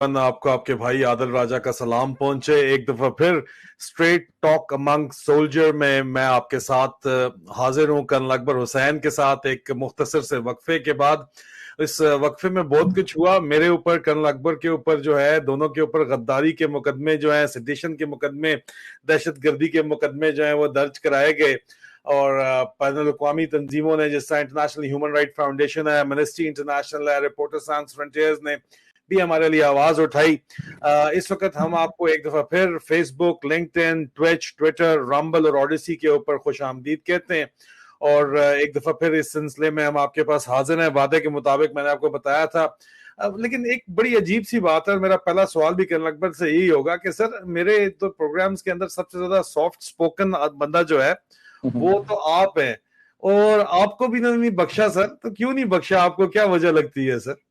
آپ کو آپ کے بھائی عادل راجہ کا سلام پہنچے. ایک دفعہ پھر اسٹریٹ ٹاک امنگ سولجر میں آپ کے ساتھ حاضر ہوں کرنل اکبر حسین کے ساتھ ایک مختصر سے وقفے کے بعد. اس وقفے میں بہت کچھ ہوا. میرے اوپر، کرنل اکبر کے اوپر جو ہے، دونوں کے اوپر غداری کے مقدمے جو ہیں، سیڈیشن کے مقدمے، دہشت گردی کے مقدمے جو ہیں وہ درج کرائے گئے. اور بین الاقوامی تنظیموں نے، جس طرح انٹرنیشنل ہیومن رائٹ فاؤنڈیشن ہے، امنسٹی انٹرنیشنل ہے، رپورٹرز سانس فرنٹیئرز نے بھی ہمارے لیے آواز اٹھائی. اس وقت ہم آپ کو ایک دفعہ پھر فیس بک، لنکڈ ان، ٹویچ، ٹویٹر، رمبل اور آڈیسی کے اوپر خوش آمدید کہتے ہیں. اور ایک دفعہ پھر اس سلسلے میں ہم آپ کے پاس حاضر ہیں. وعدے کے مطابق میں نے آپ کو بتایا تھا. لیکن ایک بڑی عجیب سی بات ہے، اور میرا پہلا سوال بھی کرنل اکبر سے یہی ہوگا کہ سر، میرے تو پروگرامز کے اندر سب سے زیادہ سافٹ سپوکن بندہ جو ہے وہ تو آپ ہیں، اور آپ کو بھی نہیں بخشا سر. تو کیوں نہیں بخشا؟ آپ کو کیا وجہ لگتی ہے سر؟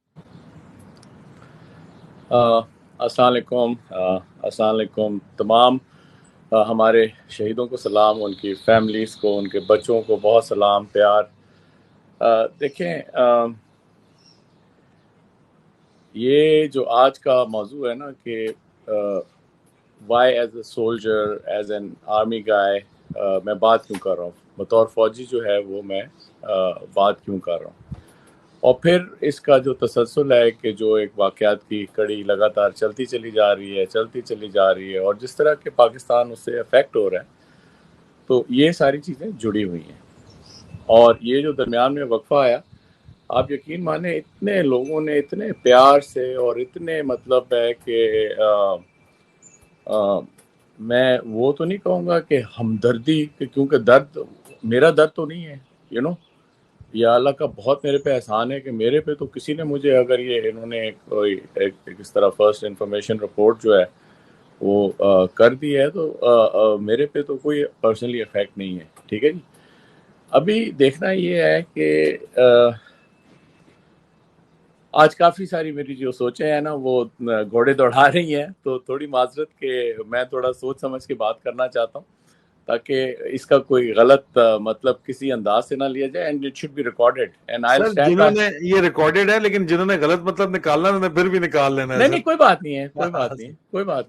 السلام علیکم. السلام علیکم تمام ہمارے شہیدوں کو سلام، ان کی فیملیز کو، ان کے بچوں کو بہت سلام، پیار. دیکھیں، یہ جو آج کا موضوع ہے نا کہ why as a soldier, as an army guy میں بات کیوں کر رہا ہوں، بطور فوجی جو ہے وہ میں بات کیوں کر رہا ہوں. اور پھر اس کا جو تسلسل ہے کہ جو ایک واقعات کی کڑی لگاتار چلتی چلی جا رہی ہے، اور جس طرح کہ پاکستان اس سے افیکٹ ہو رہا ہے، تو یہ ساری چیزیں جڑی ہوئی ہیں. اور یہ جو درمیان میں وقفہ آیا، آپ یقین مانیں اتنے لوگوں نے اتنے پیار سے اور اتنے مطلب ہے کہ میں وہ تو نہیں کہوں گا کہ ہمدردی، کیونکہ درد میرا درد تو نہیں ہے، یا اللہ کا بہت میرے پہ احسان ہے کہ میرے پہ تو کسی نے مجھے، اگر یہ انہوں نے ایک اس طرح فرسٹ انفارمیشن رپورٹ جو ہے وہ کر دی ہے، تو میرے پہ تو کوئی پرسنلی افیکٹ نہیں ہے. ٹھیک ہے جی. ابھی دیکھنا یہ ہے کہ آج کافی ساری میری جو سوچیں ہیں نا وہ گھوڑے دوڑا رہی ہیں، تو تھوڑی معذرت کہ میں تھوڑا سوچ سمجھ کے بات کرنا چاہتا ہوں، تاکہ اس کا کوئی غلط مطلب کسی انداز سے نہ لیا جائے. And it should be recorded and I will sir stand جنہوں بائی. نے یہ ریکارڈیڈ ہے، لیکن جنہوں نے غلط مطلب نکالنا ہے انہوں نے پھر بھی نکال لینا ہے نہیں، سر. کوئی بات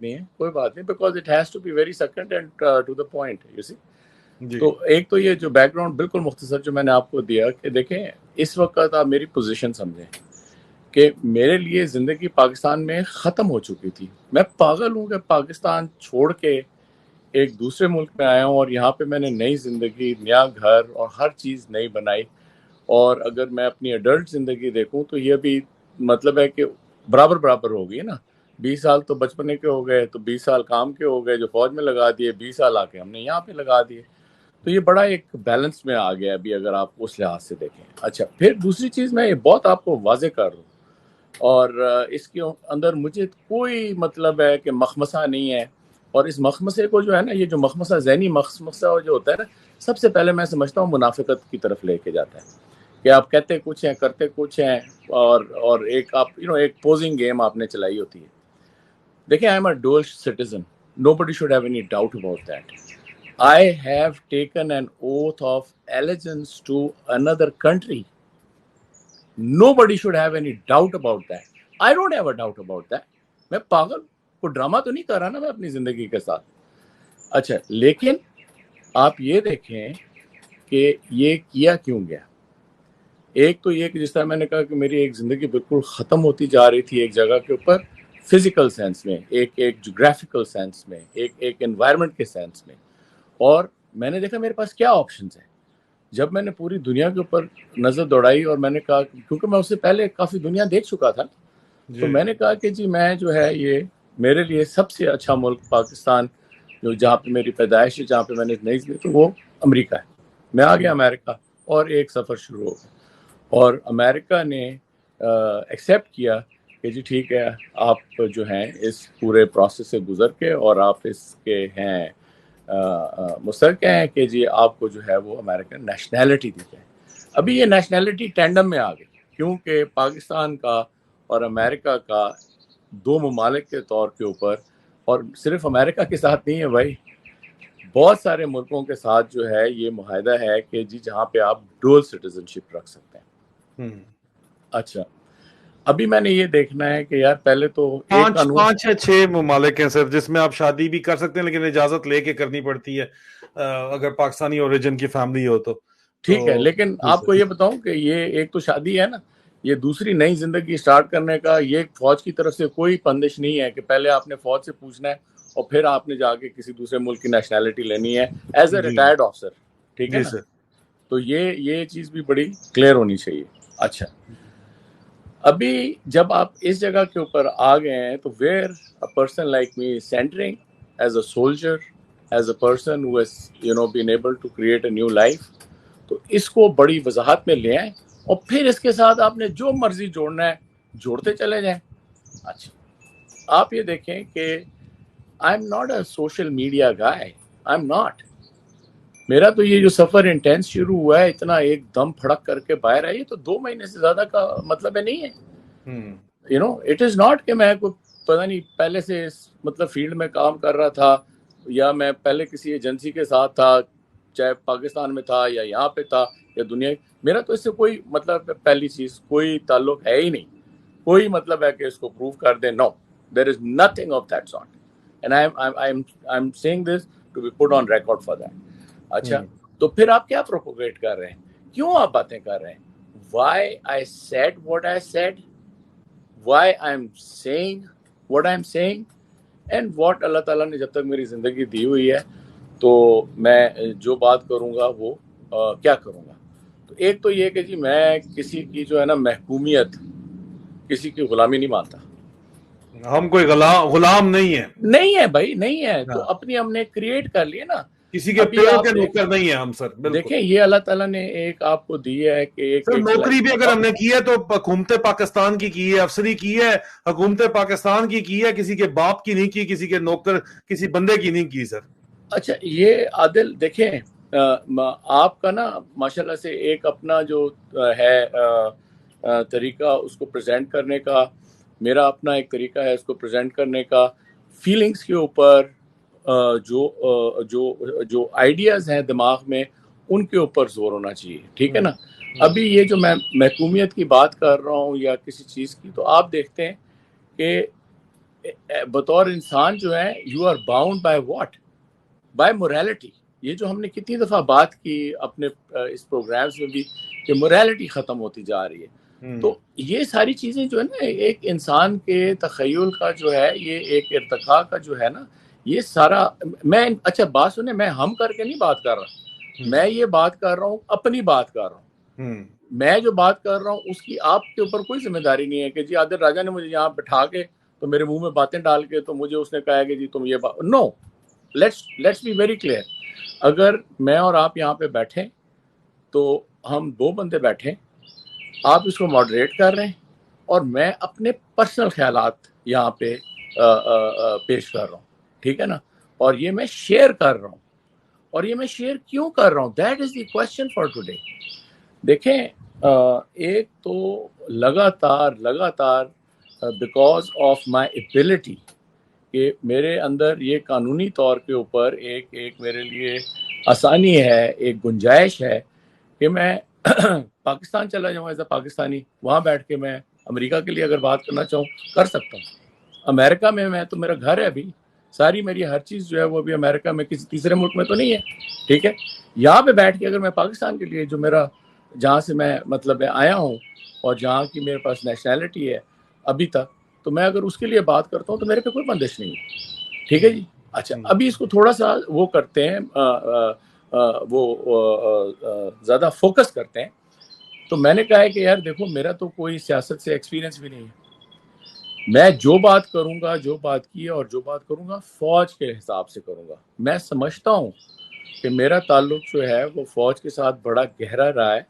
نہیں ہے، because it has to be very succinct and to the point, you see. جی تو ایک تو یہ جو بیک گراؤنڈ بالکل مختصر جو میں نے آپ کو دیا کہ دیکھیں، اس وقت آپ میری پوزیشن سمجھیں کہ میرے لیے زندگی پاکستان میں ختم ہو چکی تھی. میں پاگل ہوں کہ پاکستان چھوڑ کے ایک دوسرے ملک میں آیا ہوں، اور یہاں پہ میں نے نئی زندگی، نیا گھر اور ہر چیز نئی بنائی. اور اگر میں اپنی ایڈلٹ زندگی دیکھوں تو یہ بھی مطلب ہے کہ برابر ہو گئی نا. 20 سال تو بچپنے کے ہو گئے، تو 20 سال کام کے ہو گئے جو فوج میں لگا دیے، 20 سال آ کے ہم نے یہاں پہ لگا دیے. تو یہ بڑا ایک بیلنس میں آ گیا ابھی، اگر آپ اس لحاظ سے دیکھیں. اچھا، پھر دوسری چیز میں یہ بہت آپ کو واضح کر رہا ہوں، اور اس کے اندر مجھے کوئی مطلب ہے کہ مخمصہ نہیں ہے. اور اس مخمصے کو جو ہے نا، یہ جو مخمصہ، ذہنی مخمصہ جو ہوتا ہے نا، سب سے پہلے میں سمجھتا ہوں منافقت کی طرف لے کے جاتا ہے، کہ آپ کہتے کچھ ہیں، کرتے کچھ ہیں، اور ایک آپ ایک پوزنگ گیم آپ نے چلائی ہوتی ہے. دیکھیں، I M a dual citizen, nobody should have any doubt about that. I have taken an oath of allegiance to another country. Nobody should have any doubt about that. I don't have a doubt about that. میں پاگل کو drama تو نہیں کر رہا نا میں اپنی زندگی کے ساتھ. اچھا، لیکن آپ یہ دیکھیں کہ یہ کیا کیوں گیا. ایک تو یہ کہ جس طرح میں نے کہا کہ میری ایک زندگی بالکل ختم ہوتی جا رہی تھی ایک جگہ کے اوپر، فزیکل سینس میں، ایک جغرافیکل سینس میں، ایک انوائرمنٹ کے سینس میں. اور میں نے دیکھا میرے پاس کیا آپشنز ہیں. جب میں نے پوری دنیا کے اوپر نظر دوڑائی، اور میں نے کہا، کیونکہ میں اس سے پہلے کافی دنیا دیکھ چکا تھا، تو میں نے کہا کہ جی میں جو ہے، یہ میرے لیے سب سے اچھا ملک پاکستان، جو جہاں پہ میری پیدائش ہے، جہاں پہ میں نے نئی زندگی، تو وہ امریکہ ہے. میں آ گیا امریکہ، اور ایک سفر شروع ہو گیا. اور امریکہ نے ایکسیپٹ کیا کہ جی ٹھیک ہے، آپ جو ہیں اس پورے پروسیس سے گزر کے، اور آپ اس کے ہیں مستحق ہیں کہ جی آپ کو جو ہے وہ امریکن نیشنلٹی دی جائے. ابھی یہ نیشنلٹی ٹینڈم میں آ گئی، کیونکہ پاکستان کا اور امریکہ کا دو ممالک کے طور کے اوپر، اور صرف امریکہ کے ساتھ نہیں ہے بھائی، بہت سارے ملکوں کے ساتھ جو ہے یہ معاہدہ ہے کہ جی جہاں پہ آپ ڈول سٹیزن شپ رکھ سکتے ہیں. اچھا، ابھی میں نے یہ دیکھنا ہے کہ یار پہلے تو ایک قانون 5 یا 6 ممالک ہیں سر جس میں آپ شادی بھی کر سکتے ہیں لیکن اجازت لے کے کرنی پڑتی ہے اگر پاکستانی اوریجن کی فیملی ہو تو ٹھیک ہے. لیکن آپ کو یہ بتاؤں کہ یہ ایک تو شادی ہے نا, یہ دوسری نئی زندگی سٹارٹ کرنے کا یہ فوج کی طرف سے کوئی بندش نہیں ہے کہ پہلے آپ نے فوج سے پوچھنا ہے اور پھر آپ نے جا کے کسی دوسرے ملک کی نیشنلٹی لینی ہے ایز اے ریٹائرڈ آفیسر. ٹھیک ہے جی نا, سر. تو یہ چیز بھی بڑی کلیئر ہونی چاہیے. اچھا, ابھی جب آپ اس جگہ کے اوپر آ گئے ہیں تو where a person like me centring as a soldier, as a person who has been able to create a new life, تو اس کو بڑی وضاحت میں لے آئیں اور پھر اس کے ساتھ آپ نے جو مرضی جوڑنا ہے جوڑتے چلے جائیں. اچھا, آپ یہ دیکھیں کہ I am not a social media guy, I am not. میرا تو یہ جو سفر انٹینس شروع ہوا ہے اتنا ایک دم پھڑک کر کے باہر آئی, تو 2 مہینے سے زیادہ کا مطلب ہے نہیں ہے. اٹ از ناٹ کہ میں کوئی پتہ نہیں پہلے سے مطلب فیلڈ میں کام کر رہا تھا یا میں پہلے کسی ایجنسی کے ساتھ تھا, چاہے پاکستان میں تھا یا یہاں پہ تھا یا دنیا. میرا تو اس سے کوئی مطلب پہلی چیز کوئی تعلق ہے ہی نہیں, کوئی مطلب ہے کہ اس کو پروف کر دیں. No, there is nothing of that sort, and I am saying this to be put on record for that. اچھا, تو پھر آپ کیا پروپوگیٹ کر رہے ہیں, کیوں آپ باتیں کر رہے ہیں؟ Why I said what I said, why I am saying what I am saying, and what اللہ تعالیٰ نے جب تک میری زندگی دی ہوئی ہے تو میں جو بات کروں گا وہ کیا کروں گا. تو ایک تو یہ کہ جی میں کسی کی جو ہے نا محکومیت, کسی کی غلامی نہیں مانتا. ہم کوئی غلام نہیں ہے بھائی, نہیں ہے. تو اپنی ہم نے کریٹ کر لیے نا, کسی کے پیروں کے نوکر نہیں ہیں ہم سر. دیکھیں یہ اللہ تعالیٰ نے ایک آپ کو دی ہے کہ ایک نوکری بھی اگر ہم نے کی ہے تو حکومت پاکستان کی ہے, افسری کی ہے حکومت پاکستان کی ہے, کسی کے باپ کی نہیں کی, کسی کے نوکر کسی بندے کی نہیں کی سر. اچھا, یہ عادل دیکھیں آپ کا نا ماشاءاللہ سے ایک اپنا جو ہے طریقہ اس کو پریزنٹ کرنے کا, میرا اپنا ایک طریقہ ہے اس کو پریزنٹ کرنے کا. فیلنگز کے اوپر جو آئیڈیاز ہیں دماغ میں ان کے اوپر زور ہونا چاہیے. ٹھیک ہے نا. ابھی یہ جو میں محکومیت کی بات کر رہا ہوں یا کسی چیز کی, تو آپ دیکھتے ہیں کہ بطور انسان جو ہے you are bound by what, by morality. یہ جو ہم نے کتنی دفعہ بات کی اپنے اس پروگرامز میں بھی کہ موریلٹی ختم ہوتی جا رہی ہے. تو یہ ساری چیزیں جو ہے نا ایک انسان کے تخیل کا جو ہے, یہ ایک ارتقاء کا جو ہے نا, یہ سارا میں اچھا بات سنیں, میں ہم کر کے نہیں بات کر رہا, میں یہ بات کر رہا ہوں اپنی بات کر رہا ہوں. میں جو بات کر رہا ہوں اس کی آپ کے اوپر کوئی ذمہ داری نہیں ہے کہ جی عادل راجہ نے مجھے یہاں بٹھا کے تو میرے منہ میں باتیں ڈال کے تو مجھے اس نے کہا کہ جی تم یہ بات. نو, لیٹس بی ویری کلیئر. اگر میں اور آپ یہاں پہ بیٹھیں تو ہم 2 بندے بیٹھیں, آپ اس کو ماڈریٹ کر رہے ہیں اور میں اپنے پرسنل خیالات یہاں پہ پیش کر رہا ہوں. ٹھیک ہے نا, اور یہ میں شیئر کر رہا ہوں, اور یہ میں شیئر کیوں کر رہا ہوں, that is the question for today. دیکھیں ایک تو لگاتار بیکاز آف مائی ایبلٹی کہ میرے اندر یہ قانونی طور کے اوپر ایک میرے لیے آسانی ہے, ایک گنجائش ہے کہ میں پاکستان چلا جاؤں ایز اے پاکستانی, وہاں بیٹھ کے میں امریکہ کے لیے اگر بات کرنا چاہوں کر سکتا ہوں. امریکہ میں تو میرا گھر ہے, ابھی ساری میری ہر چیز جو ہے وہ ابھی امریکہ میں, کسی تیسرے ملک میں تو نہیں ہے. ٹھیک ہے, یہاں پہ بیٹھ کے اگر میں پاکستان کے لیے جو میرا جہاں سے میں مطلب آیا ہوں اور جہاں کی میرے پاس نیشنلٹی ہے ابھی تک, تو میں اگر اس کے لیے بات کرتا ہوں تو میرے پہ کوئی بندش نہیں ہے. ٹھیک ہے جی. اچھا, ابھی اس کو تھوڑا سا وہ کرتے ہیں, وہ زیادہ فوکس کرتے ہیں. تو میں نے کہا ہے کہ یار دیکھو میرا تو کوئی سیاست سے ایکسپیرینس بھی نہیں ہے, میں جو بات کروں گا, جو بات کی ہے اور جو بات کروں گا فوج کے حساب سے کروں گا. میں سمجھتا ہوں کہ میرا تعلق جو ہے وہ فوج کے ساتھ بڑا گہرا رہا ہے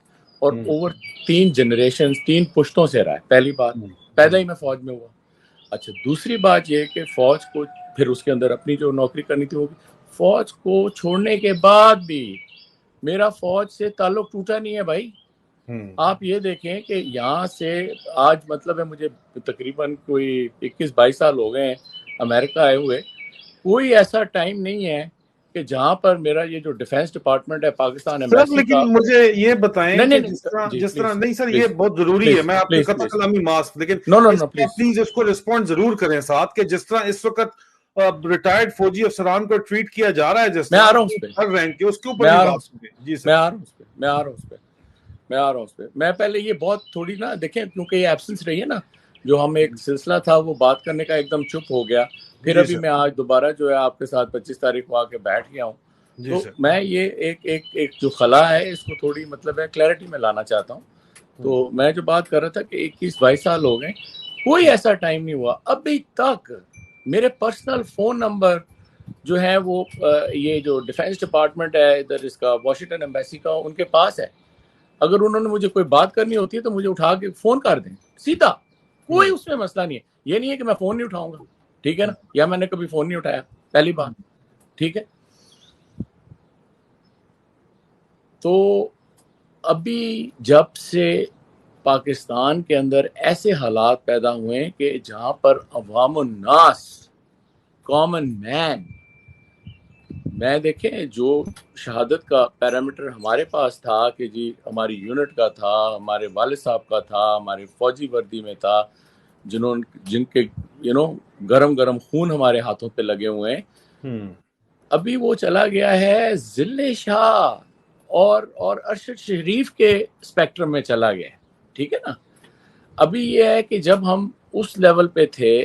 اور اوور 3 جنریشنز 3 پشتوں سے رہا ہے. پہلی بات, پیدا ہی میں فوج میں ہوا. اچھا, دوسری بات یہ کہ فوج کو پھر اس کے اندر اپنی جو نوکری کرنی تھی وہ, فوج کو چھوڑنے کے بعد بھی میرا فوج سے تعلق ٹوٹا نہیں ہے بھائی. آپ یہ دیکھیں کہ یہاں سے آج مطلب ہے مجھے تقریباً کوئی 21-22 سال ہو گئے ہیں امریکہ آئے ہوئے. کوئی ایسا ٹائم نہیں ہے کہ جہاں پر میرا یہ جو ڈیفینس ڈپارٹمنٹ ہے پاکستان سر ایمبیسی کا. لیکن مجھے یہ بتائیں نہیں کہ نہیں جس طرح نہیں سر، پلیز یہ بہت ضروری ہے، پلیز میں آپ کے پلیز قطع پلیز کلامی معاف، لیکن نو نو نو پلیز پلیز اس کو رسپونڈ ضرور کریں ساتھ، کہ جس طرح اس وقت ریٹائرڈ فوجی افسران کو ٹریٹ کیا جا رہا ہے جس میں آ طرح رہا ہوں اس پہ، ہر رینک کے، اس کے اوپر میں بھی آ رہا ہوں بات کریں. جی سر. میں آ رہا ہوں اس پہ میں آ رہا ہوں اس پہ میں آ رہا ہوں اس پہ. میں پہلے یہ بہت تھوڑی نا دیکھیں، کیونکہ یہ ایبسنس رہی ہے نا، جو ہم ایک سلسلہ تھا وہ بات کرنے کا ایک دم چپ ہو گیا. پھر جی ابھی سر. میں آج دوبارہ جو ہے آپ کے ساتھ 25 تاریخ کو آ کے بیٹھ گیا ہوں. جی تو سر. میں یہ ایک جو خلا ہے اس کو تھوڑی مطلب ہے کلیئرٹی میں لانا چاہتا ہوں. تو میں جو بات کر رہا تھا کہ 21-22 سال ہو گئے، کوئی ایسا ٹائم نہیں ہوا ابھی تک میرے پرسنل فون نمبر جو ہے وہ یہ جو ڈیفینس ڈپارٹمنٹ ہے ادھر اس کا واشنگٹن ایمبیسی کا، ان کے پاس ہے. اگر انہوں نے مجھے کوئی بات کرنی ہوتی ہے تو مجھے اٹھا کے فون کر دیں سیدھا، کوئی اس میں مسئلہ نہیں ہے. یہ نہیں ہے کہ میں فون نہیں اٹھاؤں گا، ٹھیک ہے نا، یا میں نے کبھی فون نہیں اٹھایا، پہلی بات، ٹھیک ہے. تو ابھی جب سے پاکستان کے اندر ایسے حالات پیدا ہوئے کہ جہاں پر عوام الناس، کامن مین، میں دیکھیں جو شہادت کا پیرامیٹر ہمارے پاس تھا کہ جی ہماری یونٹ کا تھا، ہمارے والد صاحب کا تھا، ہمارے فوجی وردی میں تھا، جن کے گرم گرم خون ہمارے ہاتھوں پہ لگے ہوئے ہیں، ابھی وہ چلا گیا ہے ذل شاہ اور ارشد شریف کے اسپیکٹرم میں چلا گیا ہے، ٹھیک ہے نا. ابھی یہ ہے کہ جب ہم اس لیول پہ تھے،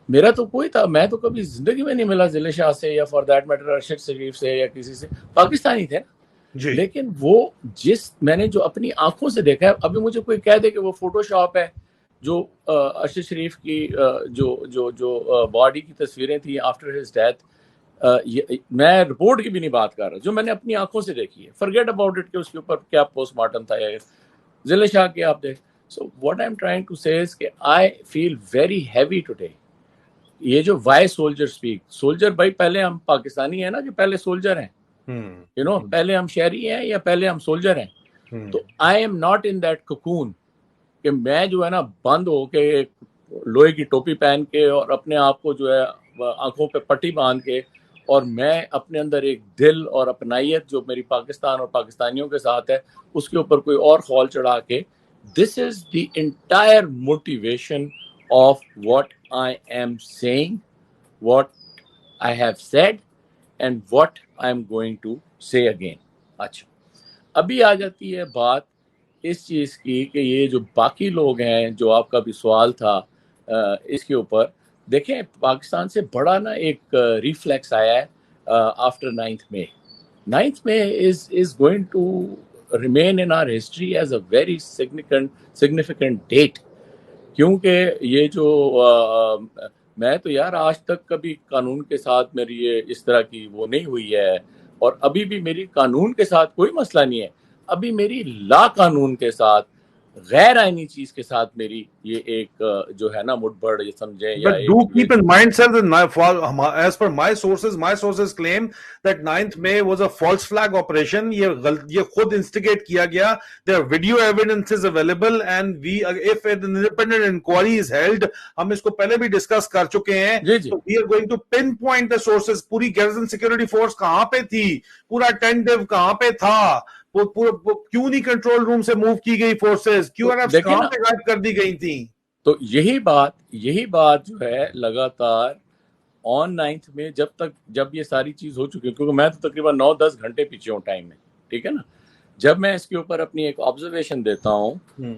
میرا تو کوئی تھا، میں تو کبھی زندگی میں نہیں ملا ذل شاہ سے یا فار دیٹ میٹر ارشد شریف سے یا کسی سے، پاکستانی تھے نا. لیکن وہ میں نے جو اپنی آنکھوں سے دیکھا ہے، ابھی مجھے کوئی کہہ دے کہ وہ فوٹو شاپ ہے، جو ارشد شریف کی جو باڈی کی تصویریں تھیں آفٹر ہز ڈیتھ، میں رپورٹ کی بھی نہیں بات کر رہا، جو میں نے اپنی آنکھوں سے دیکھی ہے، فرگیٹ اباؤٹ اٹ کہ اس کے اوپر کیا پوسٹ مارٹم تھا یا ذل شاہ کے آپ دیکھ. So what I am trying to say is کہ I feel very heavy today. یہ جو وائی سولجر اسپیک، سولجر بھائی پہلے ہم پاکستانی ہیں نا، کہ پہلے سولجر ہیں، پہلے ہم شہری ہیں یا پہلے ہم سولجر ہیں. تو I am not in that cocoon کہ میں جو ہے نا بند ہو کے لوہے کی ٹوپی پہن کے اور اپنے آپ کو جو ہے آنکھوں پہ پٹی باندھ کے، اور میں اپنے اندر ایک دل اور اپنائیت جو میری پاکستان اور پاکستانیوں کے ساتھ ہے اس کے اوپر کوئی اور خول چڑھا کے. This is the entire motivation of what I am saying, what I have said, and what I am going to say again. اچھا، ابھی آ جاتی ہے بات اس چیز کی کہ یہ جو باقی لوگ ہیں، جو آپ کا بھی سوال تھا اس کے اوپر، دیکھیں پاکستان سے بڑا نا ایک ریفلیکس آیا ہے after 9th May. 9th May is going to remain in our history as a very significant date. کیونکہ یہ جو میں تو یار آج تک کبھی قانون کے ساتھ میری یہ اس طرح کی وہ نہیں ہوئی ہے، اور ابھی بھی میری قانون کے ساتھ کوئی مسئلہ نہیں ہے. ابھی میری لا قانون کے ساتھ، غیر آئینی چیز کے ساتھ میری یہ ایک جو ہے نا مٹبڑ یہ سمجھیں. But do keep in mind, sir, that as per my sources claim that 9th May was a false flag operation. یہ خود instigate کیا گیا. There are video evidences available, and if an independent inquiry is held, ہم اس کو پہلے بھی discuss کر چکے ہیں. So we are going to pinpoint the sources. پوری garrison security force کہاں پہ تھی، پورا attentive کہاں پہ تھا، کیوں نہیں کنٹرول روم سے موو کی گئی فورسز، کیوں کہاں پہ غائب کر دی گئی تھیں. تو یہی بات جو ہے لگاتار آن 9th میں جب یہ ساری چیز ہو چکی ہے، کیونکہ میں تو تقریباً 9-10 گھنٹے پیچھے ہوں ٹائم میں، ٹھیک ہے نا. جب میں اس کے اوپر اپنی ایک آبزرویشن دیتا ہوں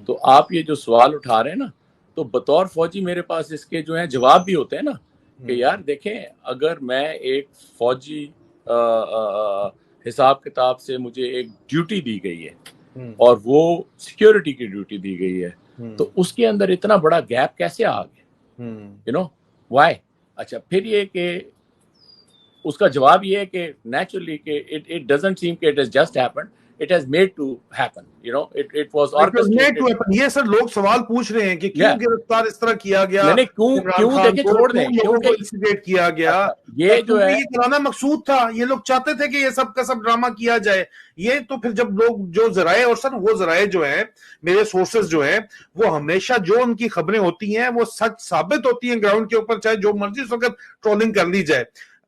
تو آپ یہ جو سوال اٹھا رہے ہیں نا، تو بطور فوجی میرے پاس اس کے جو ہیں جواب بھی ہوتے ہیں نا، کہ یار دیکھیں اگر میں ایک فوجی حساب کتاب سے مجھے ایک ڈیوٹی دی گئی ہے اور وہ سیکیورٹی کی ڈیوٹی دی گئی ہے، تو اس کے اندر اتنا بڑا گیپ کیسے آ گیا، وائی. اچھا، پھر یہ کہ اس کا جواب یہ ہے کہ نیچرلی کہ it doesn't seem کہ it has just happened, it has made to happen, it was orchestrated. یہ سر لوگ سوال پوچھ رہے ہیں کہ کیوں گرفتار اس طرح کیا گیا، میں نے کیوں دیکھیں چھوڑ دیں، لوگوں کو انسٹیگیٹ کیا گیا، یہ جو ہے یہ کرانا مقصود تھا، یہ لوگ چاہتے تھے کہ یہ سب کا سب ڈرامہ کیا جائے. یہ تو پھر جب لوگ جو ذرائع، اور سر وہ ذرائع جو ہیں میرے سورسز جو ہیں وہ ہمیشہ جو ان کی خبریں ہوتی ہیں وہ سچ ثابت ہوتی ہیں گراؤنڈ کے اوپر، چاہے جو مرضی اس وقت ٹرولنگ کر لی جائے.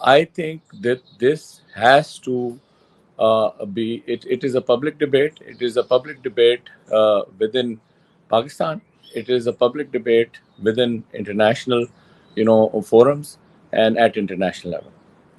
I think that this has to be, it is a public debate. It is a public debate within Pakistan. It is a public debate within international, forums and at international level.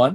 1,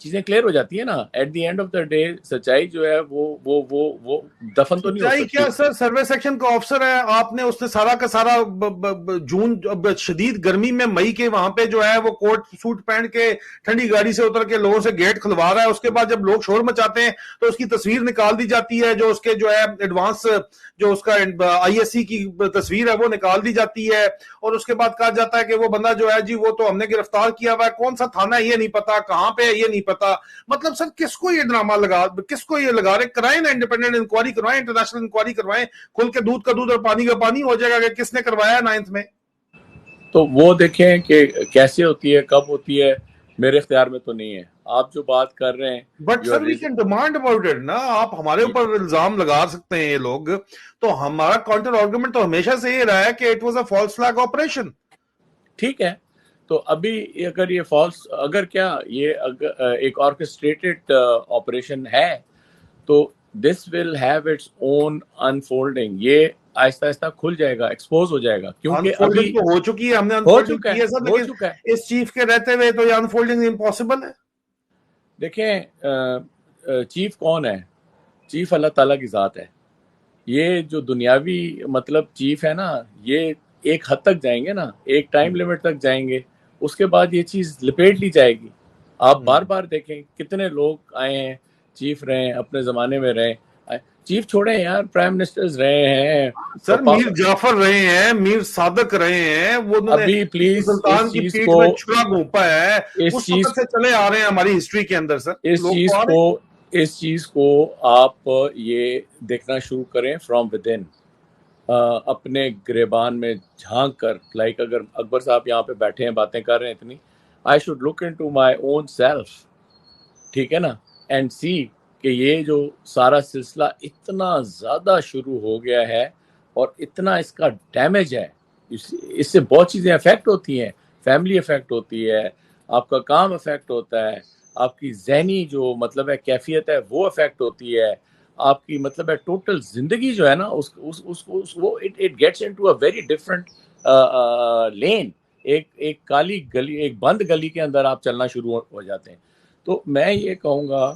چیزیں clear ہو جاتی ہیں نا. At the end of the day سچائی جو ہے وہ دفن تو نہیں ہو سچائی سکتی. کیا سر، سروے سیکشن کا آفسر ہے آپ نے، اس نے سارا کا سارا جون شدید گرمی میں مئی کے وہاں پہ جو ہے وہ کوٹ سوٹ پہن کے ٹھنڈی گاڑی سے اتر کے لوگوں سے گیٹ کھلوا رہا ہے. اس کے بعد جب لوگ شور مچاتے ہیں تو اس کی تصویر نکال دی جاتی ہے، جو اس کے جو ہے ایڈوانس جو اس کا آئی ایس سی کی تصویر ہے وہ نکال دی جاتی ہے، اور اس کے بعد کہا جاتا ہے کہ وہ بندہ جو ہے جی وہ تو ہم نے گرفتار کیا ہوا ہے، کون سا تھانہ ہے یہ نہیں پتا، کہاں پہ ہے یہ نہیں پتا. مطلب سر کس کو یہ ڈرامہ لگا، کس کو یہ لگا رہے؟ کرائیں نا انڈیپینڈنٹ انکوائری کروائیں، انٹرنیشنل انکوائری کروائیں، کھل کے دودھ کا دودھ اور پانی کا پانی ہو جائے گا کہ کس نے کروایا 9th میں. تو وہ دیکھیں کہ کیسے ہوتی ہے، کب ہوتی ہے، میرے اختیار میں تو نہیں ہے. آپ جو بات کر رہے ہیں but sir we can demand about it نا. آپ ہمارے اوپر الزام لگا سکتے ہیں یہ لوگ، تو ہمارا کاؤنٹر آرگومنٹ تو ہمیشہ سے یہ رہا ہے کہ it was a false flag operation. ٹھیک ہے. تو ابھی اگر یہ فالس، اگر کیا یہ ایک آرکسٹریٹڈ آپریشن ہے تو this will have its own unfolding. یہ آہستہ آہستہ کھل جائے گا، ایکسپوز ہو جائے گا. کیونکہ ابھی انفولڈنگ تو ہو چکی ہے، ہم نے ہو انفولڈنگ چکا کی ہے ہے، سر، ہو لیکن چکا ہے. اس چیف کے رہتے ہوئے تو یہ انفولڈنگ امپاسبل ہے. دیکھیں چیف کون ہے؟ چیف اللہ تعالیٰ کی ذات ہے. یہ جو دنیاوی مطلب چیف ہے نا، یہ ایک حد تک جائیں گے نا، ایک ٹائم لیمٹ تک جائیں گے، اس کے بعد یہ چیز لپیٹ لی جائے گی. آپ بار بار دیکھیں کتنے لوگ آئے ہیں، چیف رہے ہیں، اپنے زمانے میں رہے. چیف چھوڑیں یار، پرائم منسٹرز رہے ہیں سر میر جعفر رہے ہیں، میر صادق رہے ہیں، وہ انہوں نے ابھی پلیز سلطان اس کی چیز پیٹھ کو میں چھرا گھونپا ہے، اس اس چیز وقت سے چلے آ رہے ہیں ہماری ہسٹری کے اندر. سر اس لوگ چیز تو آ رہے کو ہیں. اس چیز کو آپ یہ دیکھنا شروع کریں فرام ود ان، اپنے گریبان میں جھانک کر. لائک اگر اکبر صاحب یہاں پہ بیٹھے ہیں باتیں کر رہے ہیں اتنی، I should look into my own self, ٹھیک ہے نا، اینڈ سی کہ یہ جو سارا سلسلہ اتنا زیادہ شروع ہو گیا ہے اور اتنا اس کا ڈیمیج ہے. اس سے بہت چیزیں افیکٹ ہوتی ہیں، فیملی افیکٹ ہوتی ہے، آپ کا کام افیکٹ ہوتا ہے، آپ کی ذہنی جو مطلب ہے کیفیت ہے وہ افیکٹ ہوتی ہے، آپ کی مطلب ہے ٹوٹل زندگی جو ہے نا وہ it gets into a very different lane. ایک کالی گلی، ایک بند گلی کے اندر آپ چلنا شروع ہو جاتے ہیں. تو میں یہ کہوں گا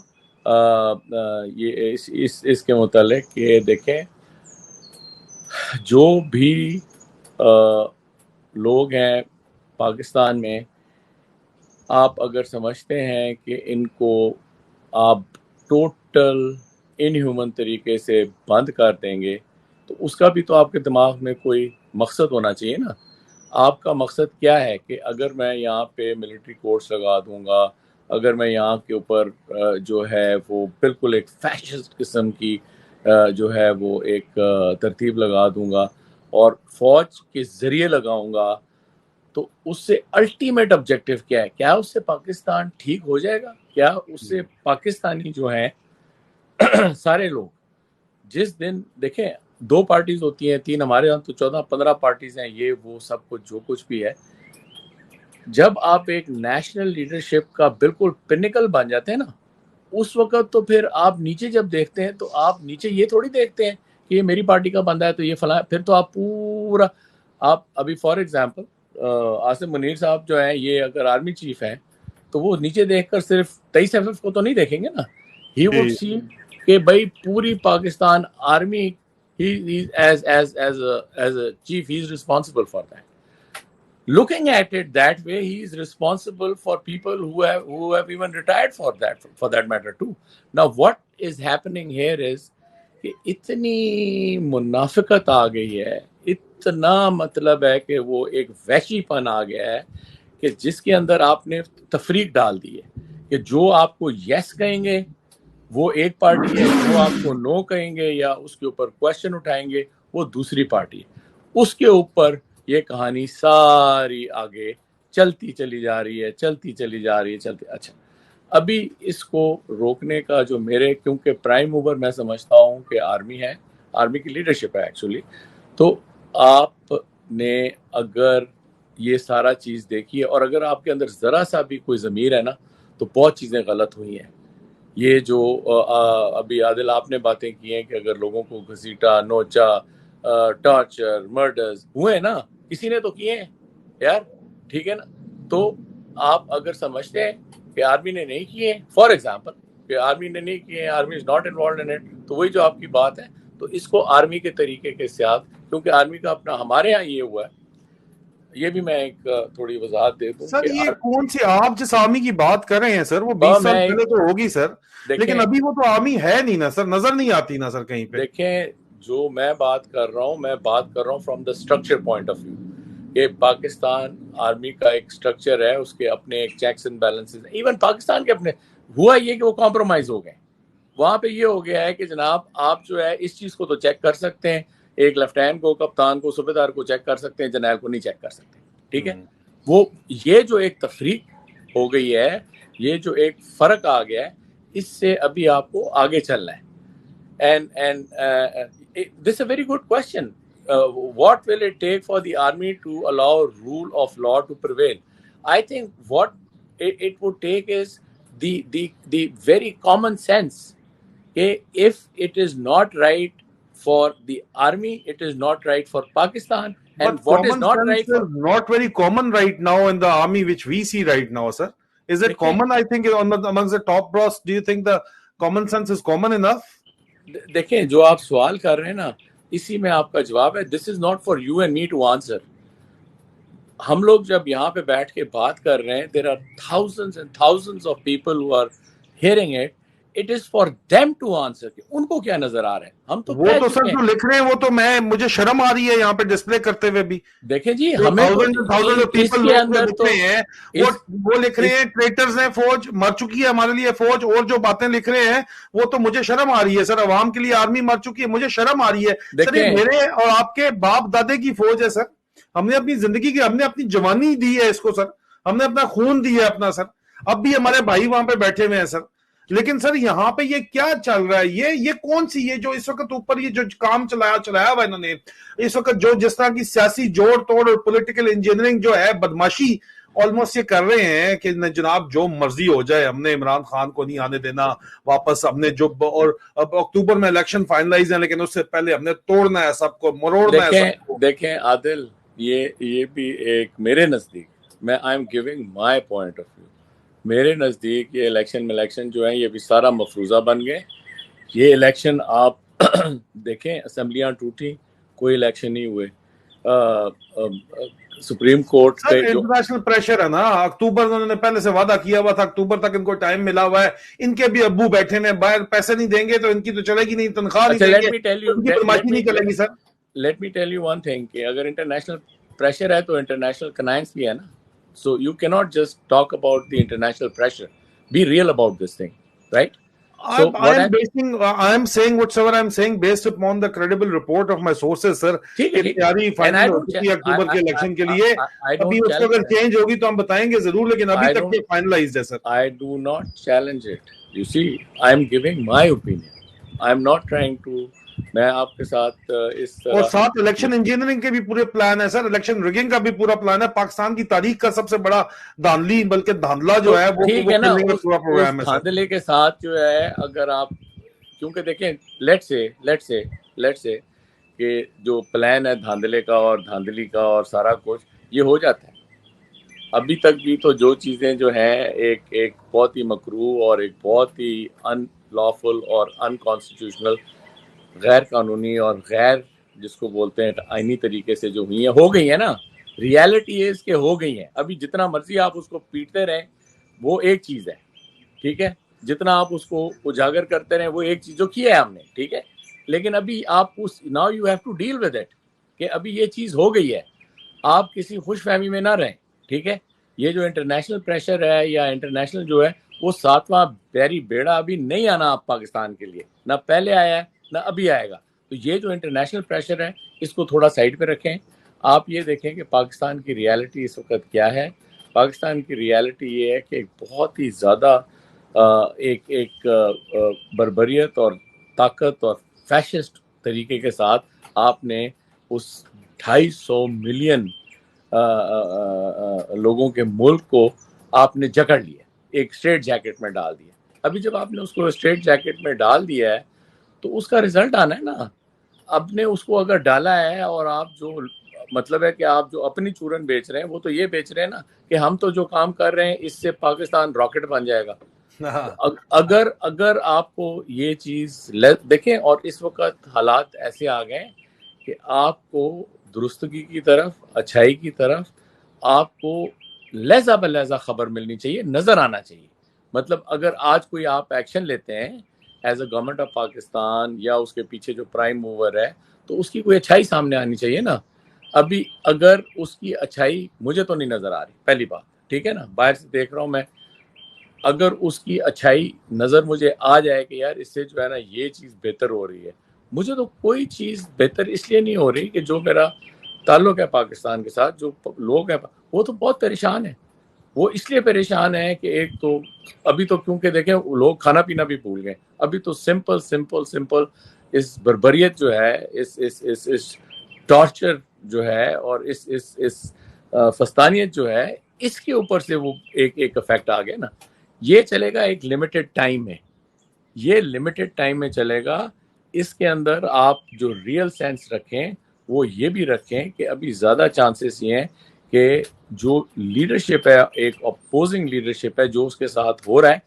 یہ اس کے متعلق کہ دیکھیں جو بھی لوگ ہیں پاکستان میں، آپ اگر سمجھتے ہیں کہ ان کو آپ ٹوٹل ان ہیومن طریقے سے بند کر دیں گے تو اس کا بھی تو آپ کے دماغ میں کوئی مقصد ہونا چاہیے نا. آپ کا مقصد کیا ہے کہ اگر میں یہاں پہ ملٹری کورٹس لگا دوں گا، اگر میں یہاں کے اوپر جو ہے وہ بالکل ایک فیشسٹ قسم کی جو ہے وہ ایک ترتیب لگا دوں گا اور فوج کے ذریعے لگاؤں گا، تو اس سے الٹیمیٹ آبجیکٹو کیا ہے؟ کیا اس سے پاکستان ٹھیک ہو جائے گا؟ کیا اس سے پاکستانی جو ہیں سارے لوگ، جس دن دیکھیں 2 پارٹیز ہوتی ہیں، 3 ہمارے یہاں تو 14-15 پارٹیز ہیں، یہ وہ سب کچھ جو کچھ بھی ہے. جب آپ ایک نیشنل لیڈرشپ کا بالکل پنیکل بن جاتے ہیں نا، اس وقت تو پھر آپ نیچے جب دیکھتے ہیں تو آپ نیچے یہ تھوڑی دیکھتے ہیں کہ یہ میری پارٹی کا بندہ ہے تو یہ فلاں. پھر تو آپ پورا، آپ ابھی فار ایگزامپل عاصم منیر صاحب جو ہیں، یہ اگر آرمی چیف ہیں تو وہ نیچے دیکھ کر صرف 23 FF کو تو نہیں دیکھیں گے نا. ہی وڈ سی کہ بھائی پوری Pakistan army, as a chief he is responsible for that. Looking at it that way, he is responsible for people who have even retired for that matter too. Now, what is happening here is کہ اتنی منافقت آ گئی ہے، اتنا مطلب ہے کہ وہ ایک وحشی پن آ گیا ہے کہ جس کے اندر آپ نے تفریق ڈال دی ہے کہ جو آپ کو یس کہیں گے وہ ایک پارٹی ہے، جو آپ کو نو کہیں گے یا اس کے اوپر کوشچن اٹھائیں گے وہ دوسری پارٹی ہے. اس کے اوپر یہ کہانی ساری آگے چلتی چلی جا رہی ہے، چلتی چلی جا رہی ہے. اچھا، ابھی اس کو روکنے کا جو میرے، کیونکہ پرائم موور میں سمجھتا ہوں کہ آرمی ہے، آرمی کی لیڈرشپ ہے ایکچولی. تو آپ نے اگر یہ سارا چیز دیکھی ہے اور اگر آپ کے اندر ذرا سا بھی کوئی ضمیر ہے نا تو بہت چیزیں غلط ہوئی ہیں. یہ جو ابھی عادل آپ نے باتیں کی ہیں کہ اگر لوگوں کو گھسیٹا، نوچا، ٹارچر، مرڈرز ہوئے نا، کسی نے تو کیے ہیں یار، ٹھیک ہے نا. تو آپ اگر سمجھتے ہیں کہ آرمی نے نہیں کیے, فار ایگزامپل کہ آرمی نے نہیں کیے, army is not involved in it, تو وہی جو آپ کی بات ہے, تو اس کو آرمی کے طریقے کے ساتھ, کیونکہ آرمی کا اپنا, ہمارے ہاں یہ ہوا ہے, یہ بھی میں ایک تھوڑی وضاحت دے دوں سر کہ یہ کون سی آپ جس آرمی کی بات کر رہے ہیں سر, وہ 20 سال پہلے تو ہوگی سر, لیکن ابھی وہ تو آرمی ہے نہیں نا سر, نظر نہیں آتی نا سر کہیں پہ. دیکھیں جو میں بات کر رہا ہوں, میں بات کر رہا ہوں from the structure point of view, کہ پاکستان آرمی کا ایک اسٹرکچر ہے, اس کے اپنے ایک checks and balances, even Pakistan کے اپنے, ہوا یہ کہ وہ کمپرومائز ہو گئے, وہاں پہ یہ ہو گیا ہے کہ جناب آپ جو ہے اس چیز کو تو چیک کر سکتے ہیں, ایک لیفٹیننٹ کو, کپتان کو, صوبیدار کو چیک کر سکتے ہیں, جرنیل کو نہیں چیک کر سکتے, ٹھیک ہے. وہ یہ جو ایک تفریق ہو گئی ہے, یہ جو ایک فرق آ گیا ہے, اس سے ابھی آپ کو آگے چلنا ہے. And this is a very good question. What will it take for the army to allow rule of law to prevail? I think what it would take is the very common sense. If it is not right for the army, it is not right for Pakistan. And But what is common not sense right for... is not very common right now in the army which we see right now, sir. Is it common? I think amongst the top brass, do you think the common sense is common enough? دیکھیں جو آپ سوال کر رہے ہیں نا, اسی میں آپ کا جواب ہے. This is not for you and me to answer. ہم لوگ جب یہاں پہ بیٹھ کے بات کر رہے ہیں, there are thousands and thousands of people who are hearing it. It is for them to answer کہ ان کو کیا نظر آ رہا ہے. ہم تو وہ تو سر جو لکھ رہے ہیں وہ تو مجھے شرم آ رہی ہے یہاں پہ ڈسپلے کرتے ہوئے بھی. دیکھیں جی, ہمیں اس کے اندر تو وہ لکھ رہے ہیں ٹریٹرز ہیں, فوج مر چکی ہے ہمارے لیے فوج, اور جو باتیں لکھ رہے ہیں وہ تو مجھے شرم آ رہی ہے سر. عوام کے لیے آرمی مر چکی ہے, مجھے شرم آ رہی ہے سر. یہ میرے اور آپ کے باپ دادے کی فوج ہے سر. ہم نے اپنی زندگی کی, ہم نے اپنی جوانی دی ہے اس کو سر, ہم نے اپنا خون دیا ہے اپنا سر. اب بھی ہمارے بھائی وہاں پہ بیٹھے ہوئے ہیں سر. لیکن سر یہاں پہ یہ کیا چل رہا ہے, یہ کون سی, یہ جو اس وقت اوپر یہ جو کام چلایا ہوا انہوں نے اس وقت, جو جس طرح کی سیاسی جوڑ توڑ اور پولیٹیکل انجینئرنگ جو ہے, بدماشی آلموسٹ یہ کر رہے ہیں کہ جناب جو مرضی ہو جائے, ہم نے عمران خان کو نہیں آنے دینا واپس, ہم نے جو, اور اب اکتوبر میں الیکشن فائنلائز ہیں, لیکن اس سے پہلے ہم نے توڑنا ہے سب کو, مروڑنا ہے سب کو. دیکھیں عادل, یہ بھی ایک میرے نزدیک, میں I am giving my point of view, میرے نزدیک یہ الیکشن جو ہیں یہ بھی سارا مفروضہ بن گئے. یہ الیکشن آپ دیکھیں, اسمبلیاں ٹوٹی, کوئی الیکشن نہیں ہوئے. سپریم کورٹ پہ انٹرنیشنل پریشر ہے نا, اکتوبر انہوں نے پہلے سے وعدہ کیا ہوا تھا, اکتوبر تک ان کو ٹائم ملا ہوا ہے. ان کے بھی ابو بیٹھے ہیں باہر, پیسے نہیں دیں گے تو ان کی تو چلے گی نہیں, تنخواہ نہیں دیں گے, ان کی بدماشی نہیں چلے گی sir. Let me tell you one thing, کہ اگر انٹرنیشنل پریشر ہے تو انٹرنیشنل کنائنس بھی ہے نا. So you cannot just talk about the international pressure. Be real about this thing, right? So I am saying whatever I am saying based upon the credible report of my sources, sir. تیاری final ہو چکی ہے اکتوبر کے election کے لیے, ابھی اس کو اگر change ہوگی تو ہم بتائیں گے ضرور, لیکن ابھی تک یہ فائنلائزڈ ہے سر. I do not challenge it. You see, I am giving my opinion. I am not trying to, میں آپ کے ساتھ اس طرح, اور ساتھ الیکشن انجینئرنگ کے بھی پورے پلان ہے سر, الیکشن ریگنگ کا بھی پورا پلان ہے. پاکستان کی تاریخ کا سب سے بڑا دھاندلی, بلکہ دھاندلا جو ہے وہ پورا پروگرام ہے. دھاندلے کے ساتھ جو ہے, اگر آپ, کیونکہ دیکھیں لیٹ سے کہ جو پلان ہے دھاندلے کا اور دھاندلی کا اور سارا کچھ یہ ہو جاتا ہے. ابھی تک بھی تو جو چیزیں جو ہیں ایک بہت ہی مکروہ اور ایک بہت ہی ان لافل اور ان کانسٹیٹیوشنل, غیر قانونی اور غیر جس کو بولتے ہیں آئینی طریقے سے جو ہوئی ہیں, ہو گئی ہیں نا. ریالٹی ہے اس کے ہو گئی ہیں. ابھی جتنا مرضی آپ اس کو پیٹتے رہیں وہ ایک چیز ہے, ٹھیک ہے, جتنا آپ اس کو اجاگر کرتے رہیں وہ ایک چیز جو کیا ہے ہم نے, ٹھیک ہے. لیکن ابھی آپ اس, now you have to deal with it, کہ ابھی یہ چیز ہو گئی ہے, آپ کسی خوش فہمی میں نہ رہیں, ٹھیک ہے. یہ جو انٹرنیشنل پریشر ہے یا انٹرنیشنل جو ہے, وہ 7واں بحری بیڑا ابھی نہیں آنا آپ پاکستان کے لیے, نہ پہلے آیا ہے نہ ابھی آئے گا. تو یہ جو انٹرنیشنل پریشر ہے اس کو تھوڑا سائڈ پہ رکھیں. آپ یہ دیکھیں کہ پاکستان کی ریالٹی اس وقت کیا ہے. پاکستان کی ریالٹی یہ ہے کہ ایک بہت ہی زیادہ ایک بربریت اور طاقت اور فیشسٹ طریقے کے ساتھ آپ نے اس 250 ملین لوگوں کے ملک کو آپ نے جکڑ لیا, ایک اسٹریٹ جیکٹ میں ڈال دیا. ابھی جب آپ نے اس کو اسٹریٹ جیکٹ میں ڈال دیا ہے تو اس کا رزلٹ آنا ہے نا. آپ نے اس کو اگر ڈالا ہے اور آپ جو مطلب ہے کہ آپ جو اپنی چورن بیچ رہے ہیں وہ تو یہ بیچ رہے ہیں نا کہ ہم تو جو کام کر رہے ہیں اس سے پاکستان راکٹ بن جائے گا. اگر آپ کو یہ چیز دیکھیں, اور اس وقت حالات ایسے آ گئے کہ آپ کو درستگی کی طرف, اچھائی کی طرف آپ کو لہجہ بلہجہ خبر ملنی چاہیے, نظر آنا چاہیے. مطلب اگر آج کوئی آپ ایکشن لیتے ہیں as a government of Pakistan یا اس کے پیچھے جو پرائم موور ہے تو اس کی کوئی اچھائی سامنے آنی چاہیے نا. ابھی اگر اس کی اچھائی مجھے تو نہیں نظر آ رہی, پہلی بات, ٹھیک ہے نا, باہر سے دیکھ رہا ہوں میں. اگر اس کی اچھائی نظر مجھے آ جائے کہ یار اس سے جو ہے نا یہ چیز بہتر ہو رہی ہے, مجھے تو کوئی چیز بہتر اس لیے نہیں ہو رہی کہ جو میرا تعلق ہے پاکستان کے ساتھ, جو لوگ ہیں وہ تو بہت پریشان ہیں. وہ اس لیے پریشان ہیں کہ ایک تو ابھی تو کیونکہ دیکھیں لوگ کھانا پینا بھی بھول گئے, ابھی تو سمپل اس بربریت جو ہے, اس ٹارچر جو ہے اور اس فستانیت جو ہے, اس کے اوپر سے وہ ایک افیکٹ آ گیا نا. یہ چلے گا ایک لمیٹڈ ٹائم میں, یہ لمیٹڈ ٹائم میں چلے گا. اس کے اندر آپ جو ریئل سینس رکھیں وہ یہ بھی رکھیں کہ ابھی زیادہ چانسز یہ ہیں کہ جو لیڈرشپ ہے, ایک اپوزنگ لیڈرشپ ہے, جو اس کے ساتھ ہو رہا ہے,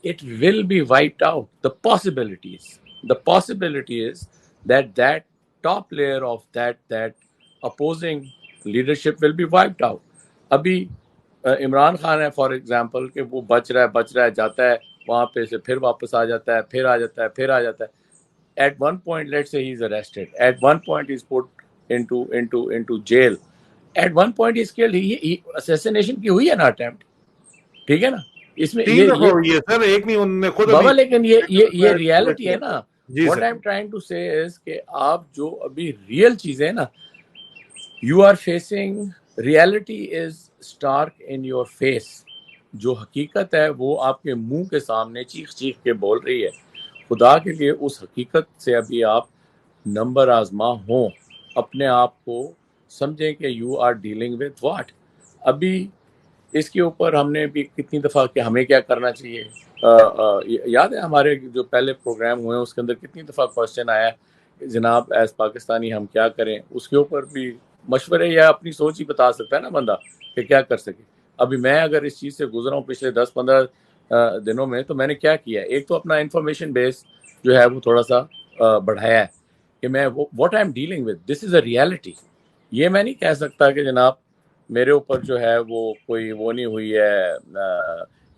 it will be wiped out. The possibility is that top layer of that opposing leadership will be wiped out. ابھی عمران خان ہے فار ایگزامپل کہ وہ بچ رہا ہے جاتا ہے وہاں پہ سے, پھر واپس آ جاتا ہے, پھر آ جاتا ہے. At one point, let's say he's arrested. At one point, he's put into jail. At one point, he's killed. Assassination کی ہوئی ہے نا attempt, ٹھیک ہے نا. اس میں تین دفعہ ہوئی ہے سر, ایک نہیں, انہوں نے خود بابا, لیکن یہ ریالٹی ہے نا. جی What I'm trying to say is کہ آپ جو ابھی ریئل چیزیں نا, you are facing, reality is stark in your face. جو حقیقت ہے وہ آپ کے منہ کے سامنے چیخ کے بول رہی ہے. خدا کے لیے اس حقیقت سے ابھی آپ نمبر آزما ہوں, اپنے آپ کو سمجھیں کہ you are dealing with what. ابھی اس کے اوپر ہم نے بھی کتنی دفعہ کہ ہمیں کیا کرنا چاہیے, یاد ہے ہمارے جو پہلے پروگرام ہوئے اس کے اندر کتنی دفعہ کوشچن آیا جناب ایز پاکستانی ہم کیا کریں. اس کے اوپر بھی مشورے یا اپنی سوچ ہی بتا سکتا ہے نا بندہ کہ کیا کر سکے. ابھی میں اگر اس چیز سے گزرا ہوں پچھلے 10-15 دنوں میں, تو میں نے کیا کیا ہے, ایک تو اپنا انفارمیشن بیس جو ہے وہ تھوڑا سا بڑھایا ہے کہ میں what I M dealing with, this is a reality. یہ میں نہیں کہہ سکتا کہ جناب میرے اوپر جو ہے وہ کوئی وہ نہیں ہوئی ہے,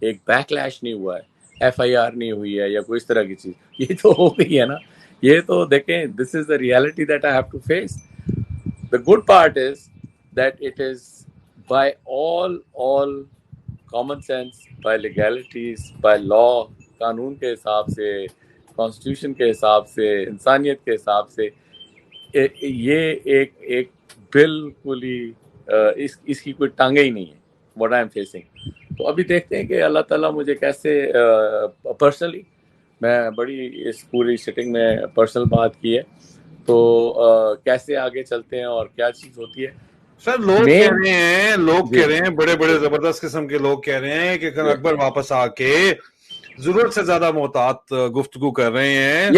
ایک بیک لیش نہیں ہوا ہے, ایف آئی آر نہیں ہوئی ہے یا کوئی اس طرح کی چیز. یہ تو ہو گئی ہے نا. یہ تو دیکھیں, this is the reality that I have to face. The good part is that it is by all common sense, by legalities, by law, قانون کے حساب سے, کانسٹیٹیوشن کے حساب سے, انسانیت کے حساب سے, یہ ایک بالکل ہی اس کی کوئی ٹانگیں ہی نہیں ہے what I am facing. تو ابھی دیکھتے ہیں کہ اللہ تعالیٰ مجھے کیسے پرسنلی, میں بڑی اس پوری سیٹنگ میں پرسنل بات کی ہے, تو کیسے آگے چلتے ہیں اور کیا چیز ہوتی ہے. سر لوگ کہہ رہے ہیں بڑے زبردست قسم کے لوگ کہہ رہے ہیں کہ اکبر واپس آ کے ضرورت سے زیادہ محتاط گفتگو کر رہے ہیں,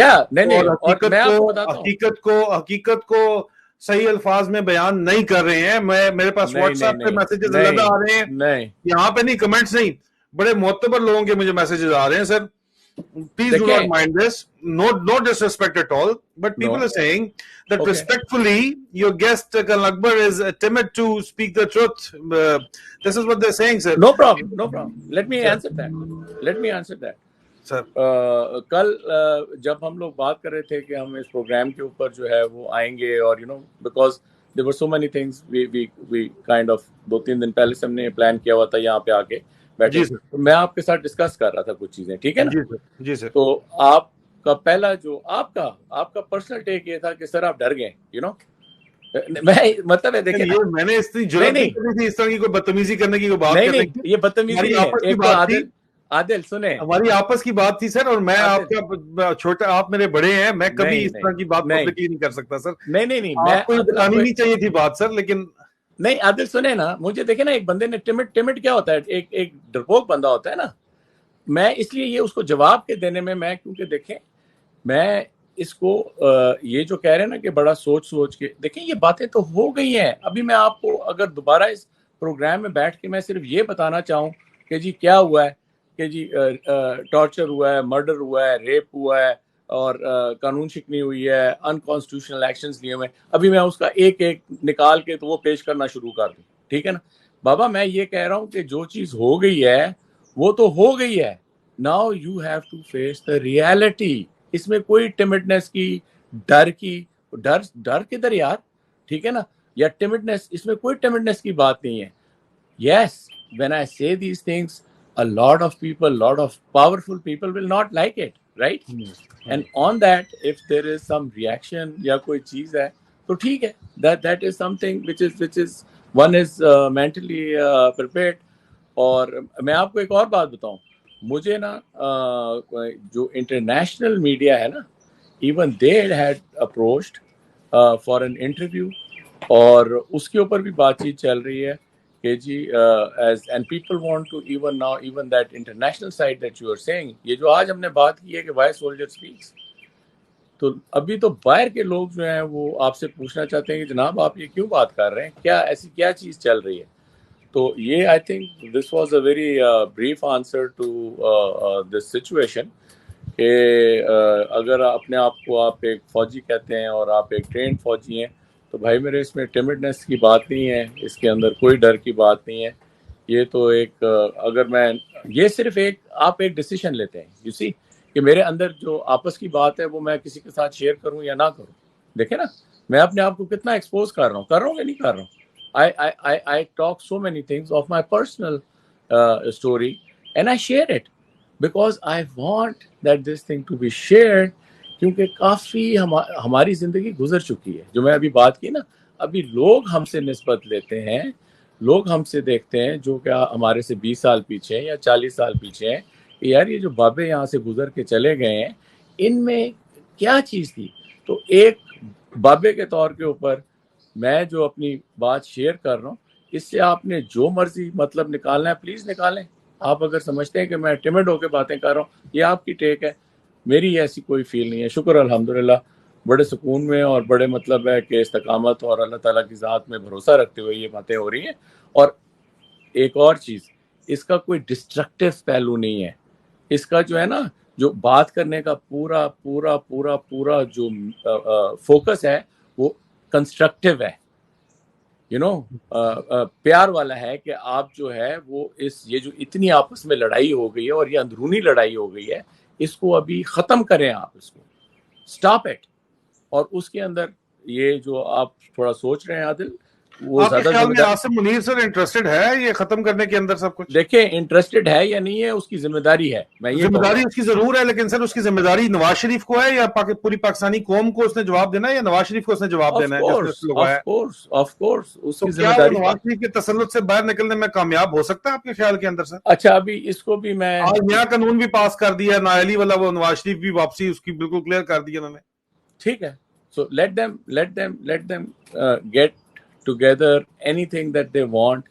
حقیقت کو صحیح الفاظ میں بیان نہیں کر رہے ہیں. میرے پاس واٹس ایپ پہ میسیجز زیادہ آ رہے ہیں, یہاں پہ نہیں, کمنٹس نہیں, بڑے معتبر لوگوں کے مجھے میسیجز آ رہے ہیں. سر please do not mind this, no disrespect at all, but people are saying that respectfully your guest Colonel Akbar is timid to speak the truth. This is what they're saying, sir. No problem. Let me answer that. Sir, کل جب ہم لوگ بات کر رہے تھے کہ ہم اس پروگرام کے اوپر جو ہے وہ آئیں گے, اور because there were so many things we kind of 2-3 دن پہلے سے ہم نے پلان کیا ہوا تھا یہاں پہ آ کے بیٹھے. میں آپ کے ساتھ ڈسکس کر رہا تھا کچھ چیزیں, ٹھیک ہے نا. جی سر. تو آپ کا پہلا جو آپ کا پرسنل ٹیک یہ تھا کہ سر آپ ڈر گئے, میں مطلب ہے دیکھیں میں نے اس طرح کی کوئی بدتمیزی کرنے کی کوئی بات کرنے کی, یہ بدتمیزی ہے. عادل سنیں, ہماری آپس کی بات تھی سر, اور میں آپ کا چھوٹا, آپ میرے بڑے ہیں, میں کبھی اس طرح کی بات پبلکلی نہیں کر سکتا سر. نہیں, آپ کو بتانی نہیں چاہیے تھی بات سر, لیکن نہیں. عادل سنیں نا, مجھے دیکھیں نا, ایک بندے نے ٹمٹ کیا ہوتا ہے, ایک ڈرپوک بندہ ہوتا ہے نا. میں اس لیے یہ اس کو جواب کے دینے میں کیونکہ دیکھیں میں اس کو یہ جو کہہ رہے ہیں نا کہ بڑا سوچ کے دیکھیں، یہ باتیں تو ہو گئی ہیں. ابھی میں آپ کو اگر دوبارہ اس پروگرام میں بیٹھ کے میں صرف یہ بتانا چاہوں کہ جی کیا ہوا ہے، کہ جی ٹارچر ہوا ہے، مرڈر ہوا ہے، ریپ ہوا ہے اور قانون شکنی ہوئی ہے، انکانسٹیٹیوشنل ایکشنز لیے ہوئے ہیں، ابھی میں اس کا ایک ایک نکال کے تو وہ پیش کرنا شروع کر دوں. ٹھیک ہے نا بابا، میں یہ کہہ رہا ہوں کہ جو چیز ہو گئی ہے وہ تو ہو گئی ہے. Now you have to face the reality. اس میں کوئی ٹمڈنس کی، ڈر کی، ڈر کدھر یار، ٹھیک ہے نا، یا ٹمڈنس، اس میں کوئی ٹمڈنس کی بات نہیں ہے. Yes, when I say these things, a lot of people, lot of powerful people will not like it, right? And on that, if there is some reaction یا کوئی چیز ہے تو ٹھیک ہے. That is something which is one is mentally prepared. اور میں آپ کو ایک اور بات بتاؤں، مجھے نا جو انٹرنیشنل میڈیا ہے نا، even they had approached for an interview، اور اس کے اوپر بھی بات چیت چل رہی ہے کہ جی and people want to even now even that international side that you are saying، یہ جو آج ہم نے بات کی ہے کہ why soldier speaks، تو ابھی تو باہر کے لوگ جو ہیں وہ آپ سے پوچھنا چاہتے ہیں کہ جناب آپ یہ کیوں بات کر رہے ہیں، کیا ایسی کیا چیز چل رہی ہے. تو یہ I think this was a very brief answer to this situation کہ اگر اپنے آپ کو آپ ایک فوجی کہتے ہیں اور آپ ایک ٹرینڈ فوجی ہیں تو بھائی میرے اس میں ٹمڈنس کی بات نہیں ہے، اس کے اندر کوئی ڈر کی بات نہیں ہے. یہ تو ایک اگر میں یہ صرف ایک آپ ایک ڈیسیشن لیتے ہیں یو سی کہ میرے اندر جو آپس کی بات ہے وہ میں کسی کے ساتھ شیئر کروں یا نہ کروں. دیکھیں نا میں اپنے آپ کو کتنا ایکسپوز کر رہا ہوں یا نہیں کر رہا ہوں. I talk so many things of my personal story and I share it because I want that this thing to be shared، کیونکہ کافی ہماری زندگی گزر چکی ہے. جو میں ابھی بات کی نا، ابھی لوگ ہم سے نسبت لیتے ہیں، لوگ ہم سے دیکھتے ہیں جو کہ ہمارے سے 20 سال پیچھے یا 40 سال پیچھے ہیں کہ یار یہ جو بابے یہاں سے گزر کے چلے گئے ہیں ان میں کیا چیز تھی. تو ایک بابے کے طور کے اوپر میں جو اپنی بات شیئر کر رہا ہوں، اس سے آپ نے جو مرضی مطلب نکالنا ہے پلیز نکالیں. آپ اگر سمجھتے ہیں کہ میں ٹمڈ ہو کے باتیں کر رہا ہوں، یہ آپ کی ٹیک ہے، میری ایسی کوئی فیل نہیں ہے. شکر الحمدللہ بڑے سکون میں اور بڑے مطلب ہے کہ استقامت اور اللہ تعالیٰ کی ذات میں بھروسہ رکھتے ہوئے یہ باتیں ہو رہی ہیں. اور ایک اور چیز، اس کا کوئی ڈسٹرکٹیو پہلو نہیں ہے. اس کا جو ہے نا جو بات کرنے کا پورا پورا پورا پورا جو فوکس ہے وہ کنسٹرکٹیو ہے، یو نو پیار والا ہے کہ آپ جو ہے وہ یہ جو اتنی آپس میں لڑائی ہو گئی ہے اور یہ اندرونی لڑائی ہو گئی ہے، اس کو ابھی ختم کریں، آپ اس کو اسٹاپ اٹ. اور اس کے اندر یہ جو آپ تھوڑا سوچ رہے ہیں عادل، وہ آپ کے زیادہ خیال میں عاصم منیر سر انٹرسٹڈ ہے یہ ختم کرنے کے اندر سب کچھ؟ دیکھیں انٹرسٹڈ ہے یا نہیں ہے اس کی ذمہ داری ہے. میں یہ ذمہ داری اس کی ضرور ہے، لیکن سر اس کی ذمہ داری نواز شریف کو ہے یا پوری پاکستانی قوم کو اس نے جواب دینا ہے یا نواز شریف کو اس نے جواب دینا ہے؟ آف کورس اس کی کیا ذمہ وہ داری نواز شریف کے تسلط سے باہر نکلنے میں کامیاب ہو سکتا ہے آپ کے خیال کے اندر سر؟ اچھا ابھی اس کو بھی میں آج نیا قانون بھی پاس کر دیا نااہلی والا، وہ نواز شریف بھی واپسی اس کی بالکل کلیئر کر دی انہوں نے. ٹھیک ہے. So let them get together anything that they want,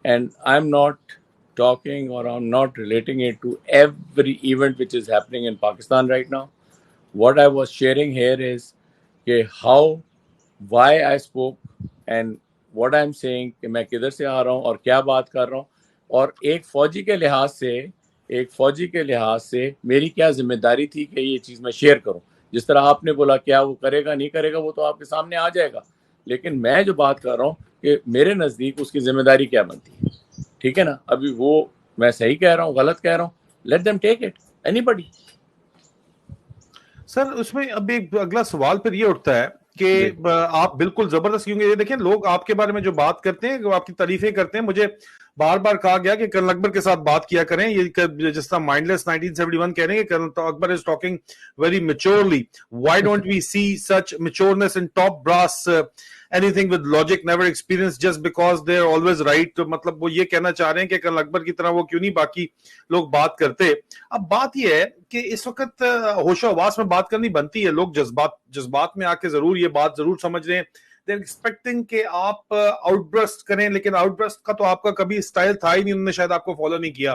and I'm not talking or I'm not relating it to every event which is happening in Pakistan right now. What I was sharing here is why I spoke and what I'm saying کہ میں کدھر سے آ رہا ہوں اور کیا بات کر رہا ہوں، اور ایک فوجی کے لحاظ سے میری کیا ذمہ داری تھی کہ یہ چیز میں شیئر کروں. جس طرح آپ نے بولا کیا وہ کرے گا نہیں کرے گا وہ تو آپ کے سامنے آ جائے گا، لیکن میں جو بات کر رہا ہوں کہ میرے نزدیک اس کی ذمہ داری کیا بنتی ہے. ٹھیک ہے نا، ابھی وہ میں صحیح کہہ رہا ہوں غلط کہہ رہا ہوں، let them take it anybody. Sir اس میں اب ایک اگلا سوال پھر یہ اٹھتا ہے کہ آپ بالکل زبردست، کیونکہ یہ دیکھیں لوگ آپ کے بارے میں جو بات کرتے ہیں، آپ کی تعریفیں کرتے ہیں، مجھے بار بار کہا گیا کہ کرنل اکبر کے ساتھ بات کیا کریں. یہ جس طرح مائنڈ لیس 1971 کہہ رہے ہیں کہ colonel Akbar is talking very maturely. Why don't we see such matureness in top brass anything with logic, never experienced just because they're always right. تو مطلب وہ یہ کہنا چاہ رہے ہیں کہ کرنل اکبر کی طرح وہ کیوں نہیں باقی لوگ بات کرتے. اب بات یہ ہے کہ اس وقت ہوش و حواس میں بات کرنی بنتی ہے، لوگ جذبات میں آ کے ضرور یہ بات ضرور سمجھ رہے ہیں. they're expecting کہ آپ آؤٹ برسٹ کریں، لیکن آؤٹ برسٹ کا تو آپ کا کبھی اسٹائل تھا ہی نہیں، انہوں نے شاید آپ کو فالو نہیں کیا.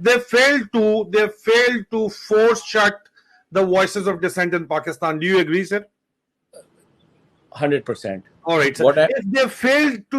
they failed to force shut the voices of dissent in Pakistan. Do you agree, sir? 100%. All right, sir. If they failed to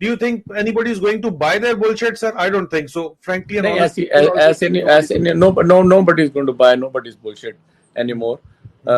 Do you think anybody is going to buy their bullshit, sir? I don't think so. Frankly, nobody is going to buy nobody's bullshit anymore.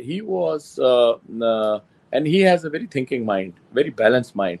He was and he has a very thinking mind, very balanced mind,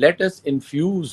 let us infuse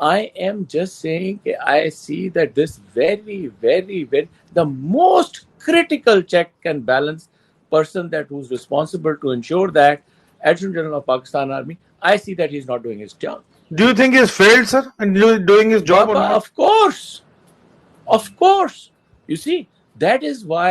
I am just saying that I see that this very the most critical check and balance person that who's responsible to ensure that Adjutant General of Pakistan Army, I see that he's not doing his job. Do you think he's failed, sir, and doing his job? Baba, or not? Of course. You see, that is why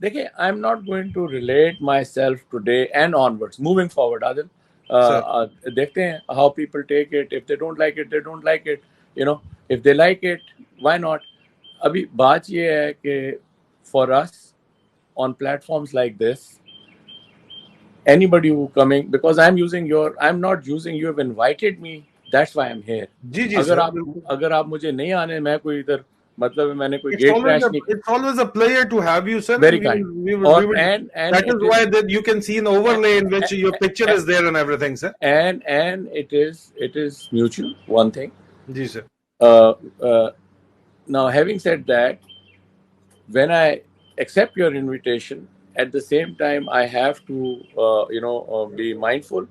دیکھیں I am not going to relate myself today and onwards moving forward Adil دیکھتے ہیں how people take it. If they don't like it they don't like it, you know, if they like it why not. ابھی بات یہ ہے کہ for us on platforms like this, anybody who coming, because I'm not using, you have invited me, that's why I'm here. جی جی سر, اگر آپ مجھے نہیں آنے, میں کوئی ادھر مطلب میں نے کوئی گیٹ کریش نہیں. It's always a pleasure to have you, sir. Very kind. And that is why that you can see an overlay in which your picture is there and everything, sir. And it is mutual, one thing. Ji sir. Now having said that, when I accept your invitation, at the same time I have to be mindful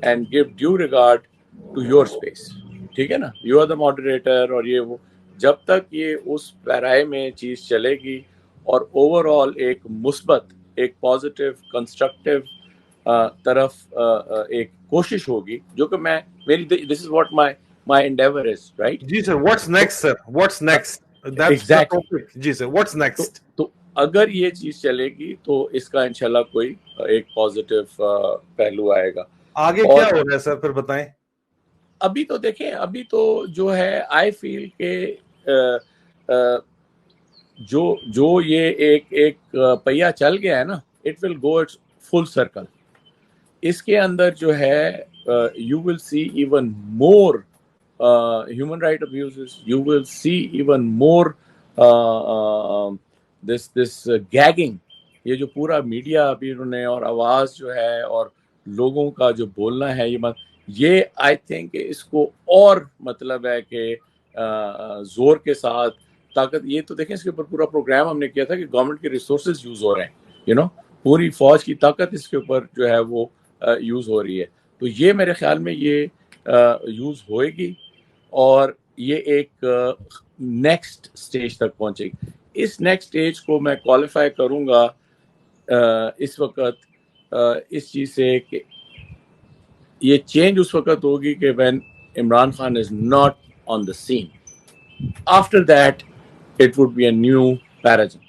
and give due regard to your space. ٹھیک ہے نا, you are the moderator, اور یہ وہ جب تک یہ اس پیرائے میں چیز چلے گی اور اوور آل ایک مثبت, ایک پازیٹیو کنسٹرکٹیو طرف ایک کوشش ہوگی, جو کہ میں میری this is what my endeavor is, right? G sir, what's next, sir? What's next? That's exactly the topic. G sir, what's next? تو اگر یہ چیز چلے گی تو اس کا انشاءاللہ کوئی ایک پازیٹیو پہلو آئے گا. آگے کیا ہو رہا ہے سر, پھر بتائیں. ابھی تو دیکھیں, ابھی تو جو ہے آئی فیل کہ جو یہ ایک پہیا چل گیا ہے نا, it will go its full circle. اس کے اندر جو ہے you will see even more human right abuses, you will see even more this gagging. یہ جو پورا میڈیا ابھی انہوں نے, اور آواز جو ہے اور لوگوں کا جو بولنا ہے, یہ آئی تھنک اس کو اور مطلب ہے کہ زور کے ساتھ طاقت. یہ تو دیکھیں اس کے اوپر پورا پروگرام ہم نے کیا تھا کہ گورنمنٹ کے ریسورسز یوز ہو رہے ہیں, پوری فوج کی طاقت اس کے اوپر جو ہے وہ یوز ہو رہی ہے. تو یہ میرے خیال میں یہ یوز ہوئے گی اور یہ ایک نیکسٹ سٹیج تک پہنچے گی. اس نیکسٹ سٹیج کو میں کوالیفائی کروں گا اس وقت اس چیز سے کہ یہ چینج اس وقت ہوگی کہ when Imran Khan is not on the scene. After that it would be a new paradigm.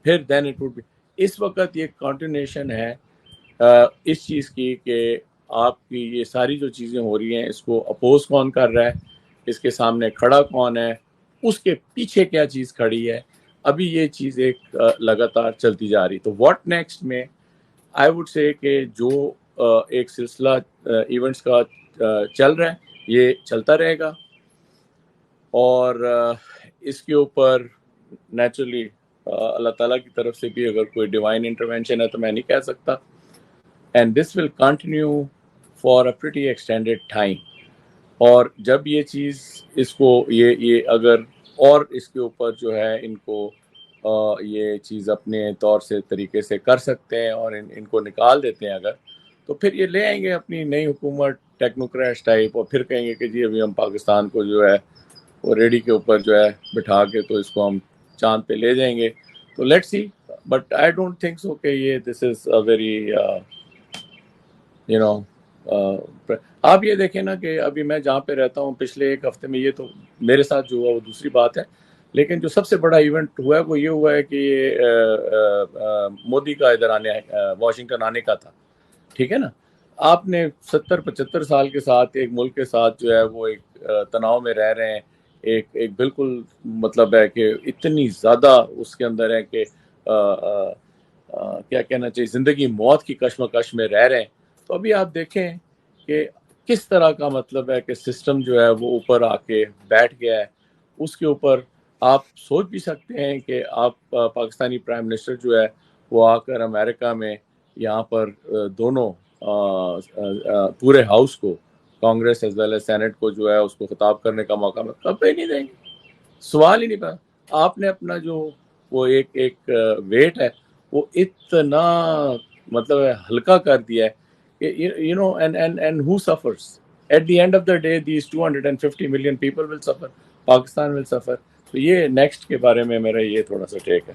پھر then it would be, اس وقت یہ کنٹینیوشن ہے اس چیز کی کہ آپ کی یہ ساری جو چیزیں ہو رہی ہیں, اس کو اپوز کون کر رہا ہے, اس کے سامنے کھڑا کون ہے, اس کے پیچھے کیا چیز کھڑی ہے. ابھی یہ چیز ایک لگاتار چلتی جا رہی. تو واٹ نیکسٹ میں آئی وڈ سے کہ جو ایک سلسلہ ایونٹس کا چل رہا ہے یہ چلتا رہے گا, اور اس کے اوپر نیچرلی اللہ تعالیٰ کی طرف سے بھی اگر کوئی ڈیوائن انٹروینشن ہے تو میں نہیں کہہ سکتا. And this will continue for a pretty extended time. اور جب یہ چیز اس کو یہ اگر اور اس کے اوپر جو ہے ان کو یہ چیز اپنے طور سے طریقے سے کر سکتے ہیں اور ان کو نکال دیتے ہیں اگر, تو پھر یہ لے آئیں گے اپنی نئی حکومت ٹیکنوکریٹ ٹائپ, اور پھر کہیں گے کہ جی ابھی ہم پاکستان کو جو ہے وہ ریڈی کے اوپر جو ہے بٹھا کے تو اس کو ہم چاند پہ لے جائیں گے. تو let's see, but I don't think so کہ یہ دس از اے ویری آپ یہ دیکھیں نا کہ ابھی میں جہاں پہ رہتا ہوں پچھلے ایک ہفتے میں, یہ تو میرے ساتھ جو ہوا وہ دوسری بات ہے, لیکن جو سب سے بڑا ایونٹ ہوا ہے وہ یہ ہوا ہے کہ یہ مودی کا ادھر آنے واشنگٹن آنے کا تھا. ٹھیک ہے نا, آپ نے 70-75 سال کے ساتھ ایک ملک کے ساتھ جو ہے وہ ایک تناؤ میں رہ رہے ہیں, ایک بالکل مطلب ہے کہ اتنی زیادہ اس کے اندر ہے کہ کیا کہنا چاہیے, زندگی موت کی کشمکش میں رہ رہے ہیں. تو ابھی آپ دیکھیں کہ کس طرح کا مطلب ہے کہ سسٹم جو ہے وہ اوپر آ کے بیٹھ گیا ہے. اس کے اوپر آپ سوچ بھی سکتے ہیں کہ آپ پاکستانی پرائم منسٹر جو ہے وہ آ کر امریکہ میں یہاں پر دونوں پورے ہاؤس کو, Congress as well as Senate کو جو ہے اس کو خطاب کرنے کا موقع میں کبھی نہیں دیں گے. سوال ہی نہیں پڑا. آپ نے اپنا جو وہ ایک ویٹ ہے وہ اتنا مطلب ہلکا کر دیا ہے کہ and who suffers at the end of the day, these 250 million people will suffer, Pakistan will suffer. تو یہ نیکسٹ کے بارے میں میرا یہ تھوڑا سا ٹیک ہے.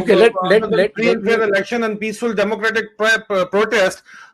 Okay, let free and fair election and peaceful democratic protest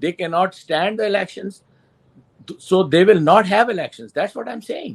they cannot stand the elections, so they will not have elections. That's what I'm saying.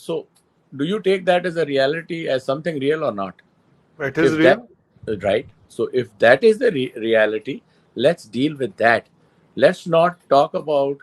So do you take that as a reality, as something real or not? It is real. Right. So if that is the reality, let's deal with that. Let's not talk about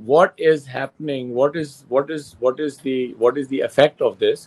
What is happening? What is the effect of this?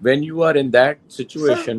when you are in that situation.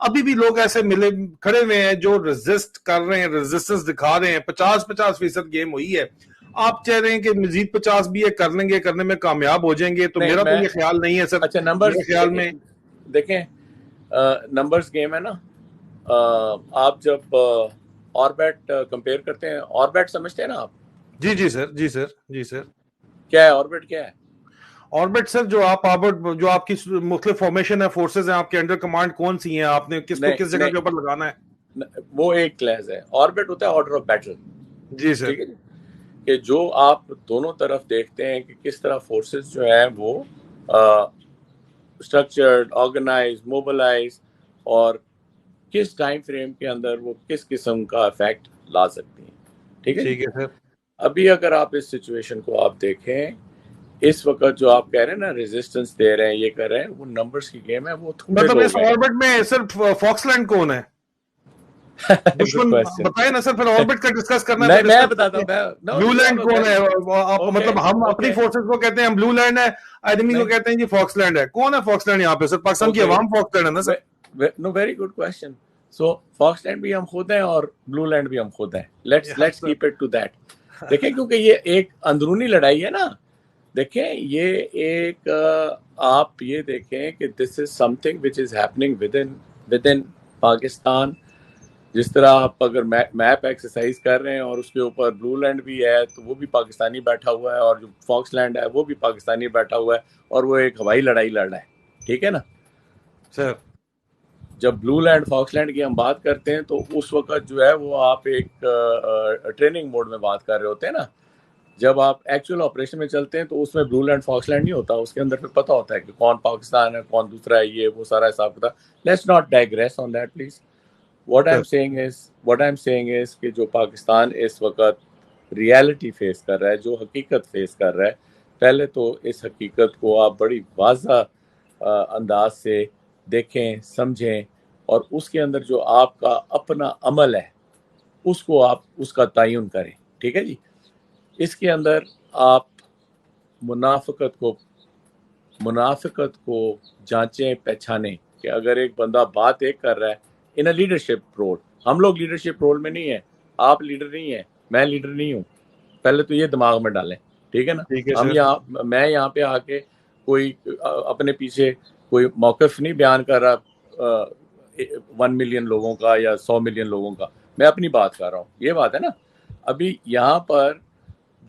ابھی بھی لوگ ایسے ملے کھڑے ہوئے ہیں جو resist کر رہے ہیں, ریزسٹنس دکھا رہے ہیں. 50% گیم ہوئی ہے, آپ چاہ رہے ہیں کہ مزید 50 بھی یہ کر لیں گے, کرنے میں کامیاب ہو جائیں گے. تو میرا تو یہ خیال نہیں ہے سر. اچھا نمبرز میرے خیال میں دیکھیں, نمبرز گیم ہے نا. آپ جب آربٹ کمپیئر کرتے ہیں, آربٹ سمجھتے ہیں نا آپ؟ جی جی سر, جی سر, جی سر. کیا ہے آربٹ, کیا ہے آربٹ سر؟ جو آپ کی مختلف فارمیشن ہے, فورسز ہیں آپ کے انڈر کمانڈ, کون سی ہیں, آپ نے کس کو کس جگہ کے اوپر لگانا ہے. وہ ایک کلاس ہے. آربٹ ہوتا ہے آرڈر آف بیٹل. جی سر. ٹھیک ہے, کہ جو آپ دونوں طرف دیکھتے ہیں کہ کس طرح فورسز جو ہیں وہ اسٹرکچرڈ, آرگنائز, موبلائز, اور کس ٹائم فریم کے اندر وہ کس قسم کا افیکٹ لا سکتی ہیں. ٹھیک ہے, ٹھیک ہے سر. ابھی اگر آپ اس سچویشن کو آپ دیکھیں, اس وقت جو آپ کہہ رہے ہیں نا ریزسٹنس دے رہے ہیں, یہ کر رہے ہیں, وہ نمبرز کی گیم ہے. وہ تھوڑے مطلب اس لوگ ہیں. آربٹ میں سر فاکس لینڈ کون ہے؟ دشمن بتائیں نا سر, پھر آربٹ کا ڈسکس کرنا ہے. میں بتاتا ہوں. بلو لینڈ کون ہے؟ مطلب ہم اپنی فورسز کو کہتے ہیں ہم بلو لینڈ ہے, آدمی کو کہتے ہیں جی فاکس لینڈ ہے. کون ہے فاکس لینڈ یہاں پہ سر؟ پاکستان کی عوام فاکس لینڈ ہے نا سر. نو, ویری گڈ کوشچن. سو فاکس لینڈ بھی ہم خود ہیں اور بلو لینڈ بھی ہم خود ہیں. Let's keep it to that. دیکھیں, کیونکہ یہ ایک اندرونی لڑائی ہے نا. دیکھیں, یہ ایک آپ یہ دیکھیں کہ this is something which is happening within Pakistan. جس طرح آپ اگر میپ ایکسرسائز کر رہے ہیں اور اس کے اوپر بلو لینڈ بھی ہے تو وہ بھی پاکستانی بیٹھا ہوا ہے, اور جو فاکس لینڈ ہے وہ بھی پاکستانی بیٹھا ہوا ہے, اور وہ ایک ہوائی لڑائی لڑ رہا ہے. ٹھیک ہے نا سر. جب بلو لینڈ فاکس لینڈ کی ہم بات کرتے ہیں تو اس وقت جو ہے وہ آپ ایک ٹریننگ موڈ میں بات کر رہے ہوتے ہیں نا. جب آپ ایکچوئل آپریشن میں چلتے ہیں تو اس میں بلو لینڈ فاکس لینڈ نہیں ہوتا. اس کے اندر پھر پتہ ہوتا ہے کہ کون پاکستان ہے, کون دوسرا ہے, یہ وہ سارا حساب کتاب. Let's not digress on that please. What I'm saying is کہ جو پاکستان اس وقت ریالٹی فیس کر رہا ہے, جو حقیقت فیس کر رہا ہے, پہلے تو اس حقیقت کو آپ بڑی واضح انداز سے دیکھیں, سمجھیں, اور اس کے اندر جو آپ کا اپنا عمل ہے اس کو آپ اس کا تعین کریں. ٹھیک ہے جی. اس کے اندر آپ منافقت کو جانچیں, پہچانیں کہ اگر ایک بندہ بات ایک کر رہا ہے ان اے لیڈرشپ رول. ہم لوگ لیڈرشپ رول میں نہیں ہیں. آپ لیڈر نہیں ہیں, میں لیڈر نہیں ہوں. پہلے تو یہ دماغ میں ڈالیں. ٹھیک ہے نا. میں یہاں پہ آ کے کوئی اپنے پیچھے کوئی موقف نہیں بیان کر رہا 1 ملین لوگوں کا یا 100 ملین لوگوں کا. میں اپنی بات کر رہا ہوں. یہ بات ہے نا. ابھی یہاں پر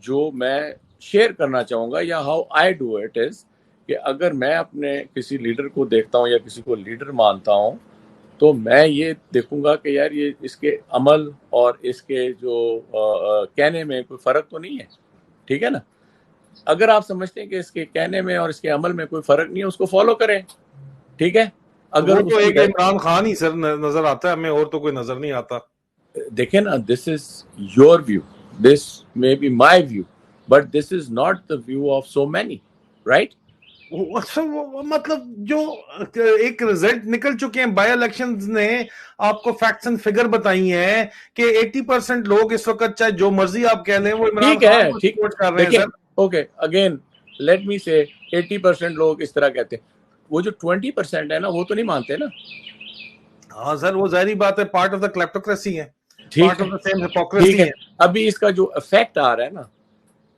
جو میں شیئر کرنا چاہوں گا یا how I do it is کہ اگر میں اپنے کسی لیڈر کو دیکھتا ہوں یا کسی کو لیڈر مانتا ہوں تو میں یہ دیکھوں گا کہ یار یہ اس کے عمل اور اس کے جو کہنے میں کوئی فرق تو نہیں ہے. ٹھیک ہے نا. اگر آپ سمجھتے ہیں کہ اس کے کہنے میں اور اس کے عمل میں کوئی فرق نہیں ہے, اس کو فالو کریں. ٹھیک ہے. اگر وہ تو ایک عمران خان ہی سر نظر آتا ہے ہمیں, اور تو کوئی نظر نہیں آتا. دیکھیں نا, this is your view, this may be my view, but this is not the view of so many, right. مطلب جو ایک رزلٹ نکل چکے ہیں بائی الیکشنز نے, آپ کو فیکٹس اینڈ فگر بتائی ہیں کہ 80% لوگ اس وقت چاہے جو مرضی آپ کہہ لیں وہ عمران خان کو سپورٹ کر رہے ہیں سر. اوکے, اگین لیٹ می سے 80% لوگ اس طرح کہتے ہیں. وہ جو 20% ہے نا وہ تو نہیں مانتے نا. ہاں سر, وہ ظاہری بات ہے, پارٹ آف دا کلیپٹوکریسی ہے, part of the same hypocrisy ہے. ابھی اس کا جو افیکٹ آ رہا ہے نا,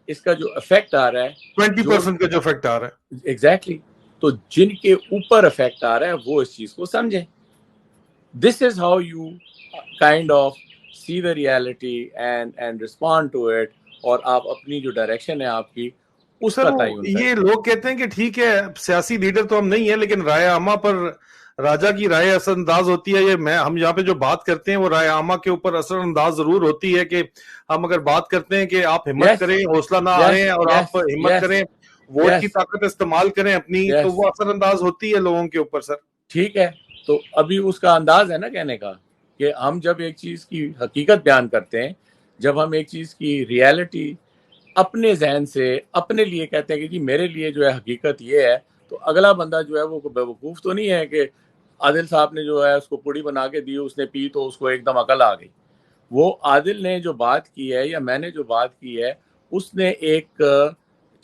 اس کا جو افیکٹ آ رہا ہے 20% کا جو افیکٹ آ رہا ہے, ایگزیکٹلی. تو جن کے اوپر افیکٹ آ رہا ہے وہ اس چیز کو سمجھیں. This is how you kind of see the reality and respond to it, اور آپ اپنی جو ڈائریکشن ہے آپ کی اس کا تعین کریں. یہ لوگ کہتے ہیں کہ ٹھیک ہے سیاسی لیڈر تو ہم نہیں ہیں, لیکن رائے عامہ پر راجا کی رائے اثر انداز ہوتی ہے. ہم یہاں پہ جو بات کرتے ہیں وہ رائے عامہ کے اوپر اثر انداز ضرور ہوتی ہے, کہ ہم اگر بات کرتے ہیں کہ آپ ہمت کریں, حوصلہ نہ آئیں, اور آپ ہمت کریں, ووٹ کی طاقت استعمال کریں اپنی, تو وہ اثر انداز ہوتی ہے لوگوں کے اوپر سر. ٹھیک ہے. تو ابھی اس کا انداز ہے نا کہنے کا, کہ ہم جب ایک چیز کی حقیقت بیان کرتے ہیں, جب ہم ایک چیز کی ریالٹی اپنے ذہن سے اپنے لیے کہتے ہیں کہ جی میرے لیے جو ہے حقیقت یہ ہے, تو اگلا بندہ جو ہے وہ بیوقوف تو نہیں ہے کہ عادل صاحب نے جو ہے اس کو پوڑی بنا کے دی, اس نے پی تو اس کو ایک دم عقل آ گئی. وہ عادل نے جو بات کی ہے یا میں نے جو بات کی ہے, اس نے ایک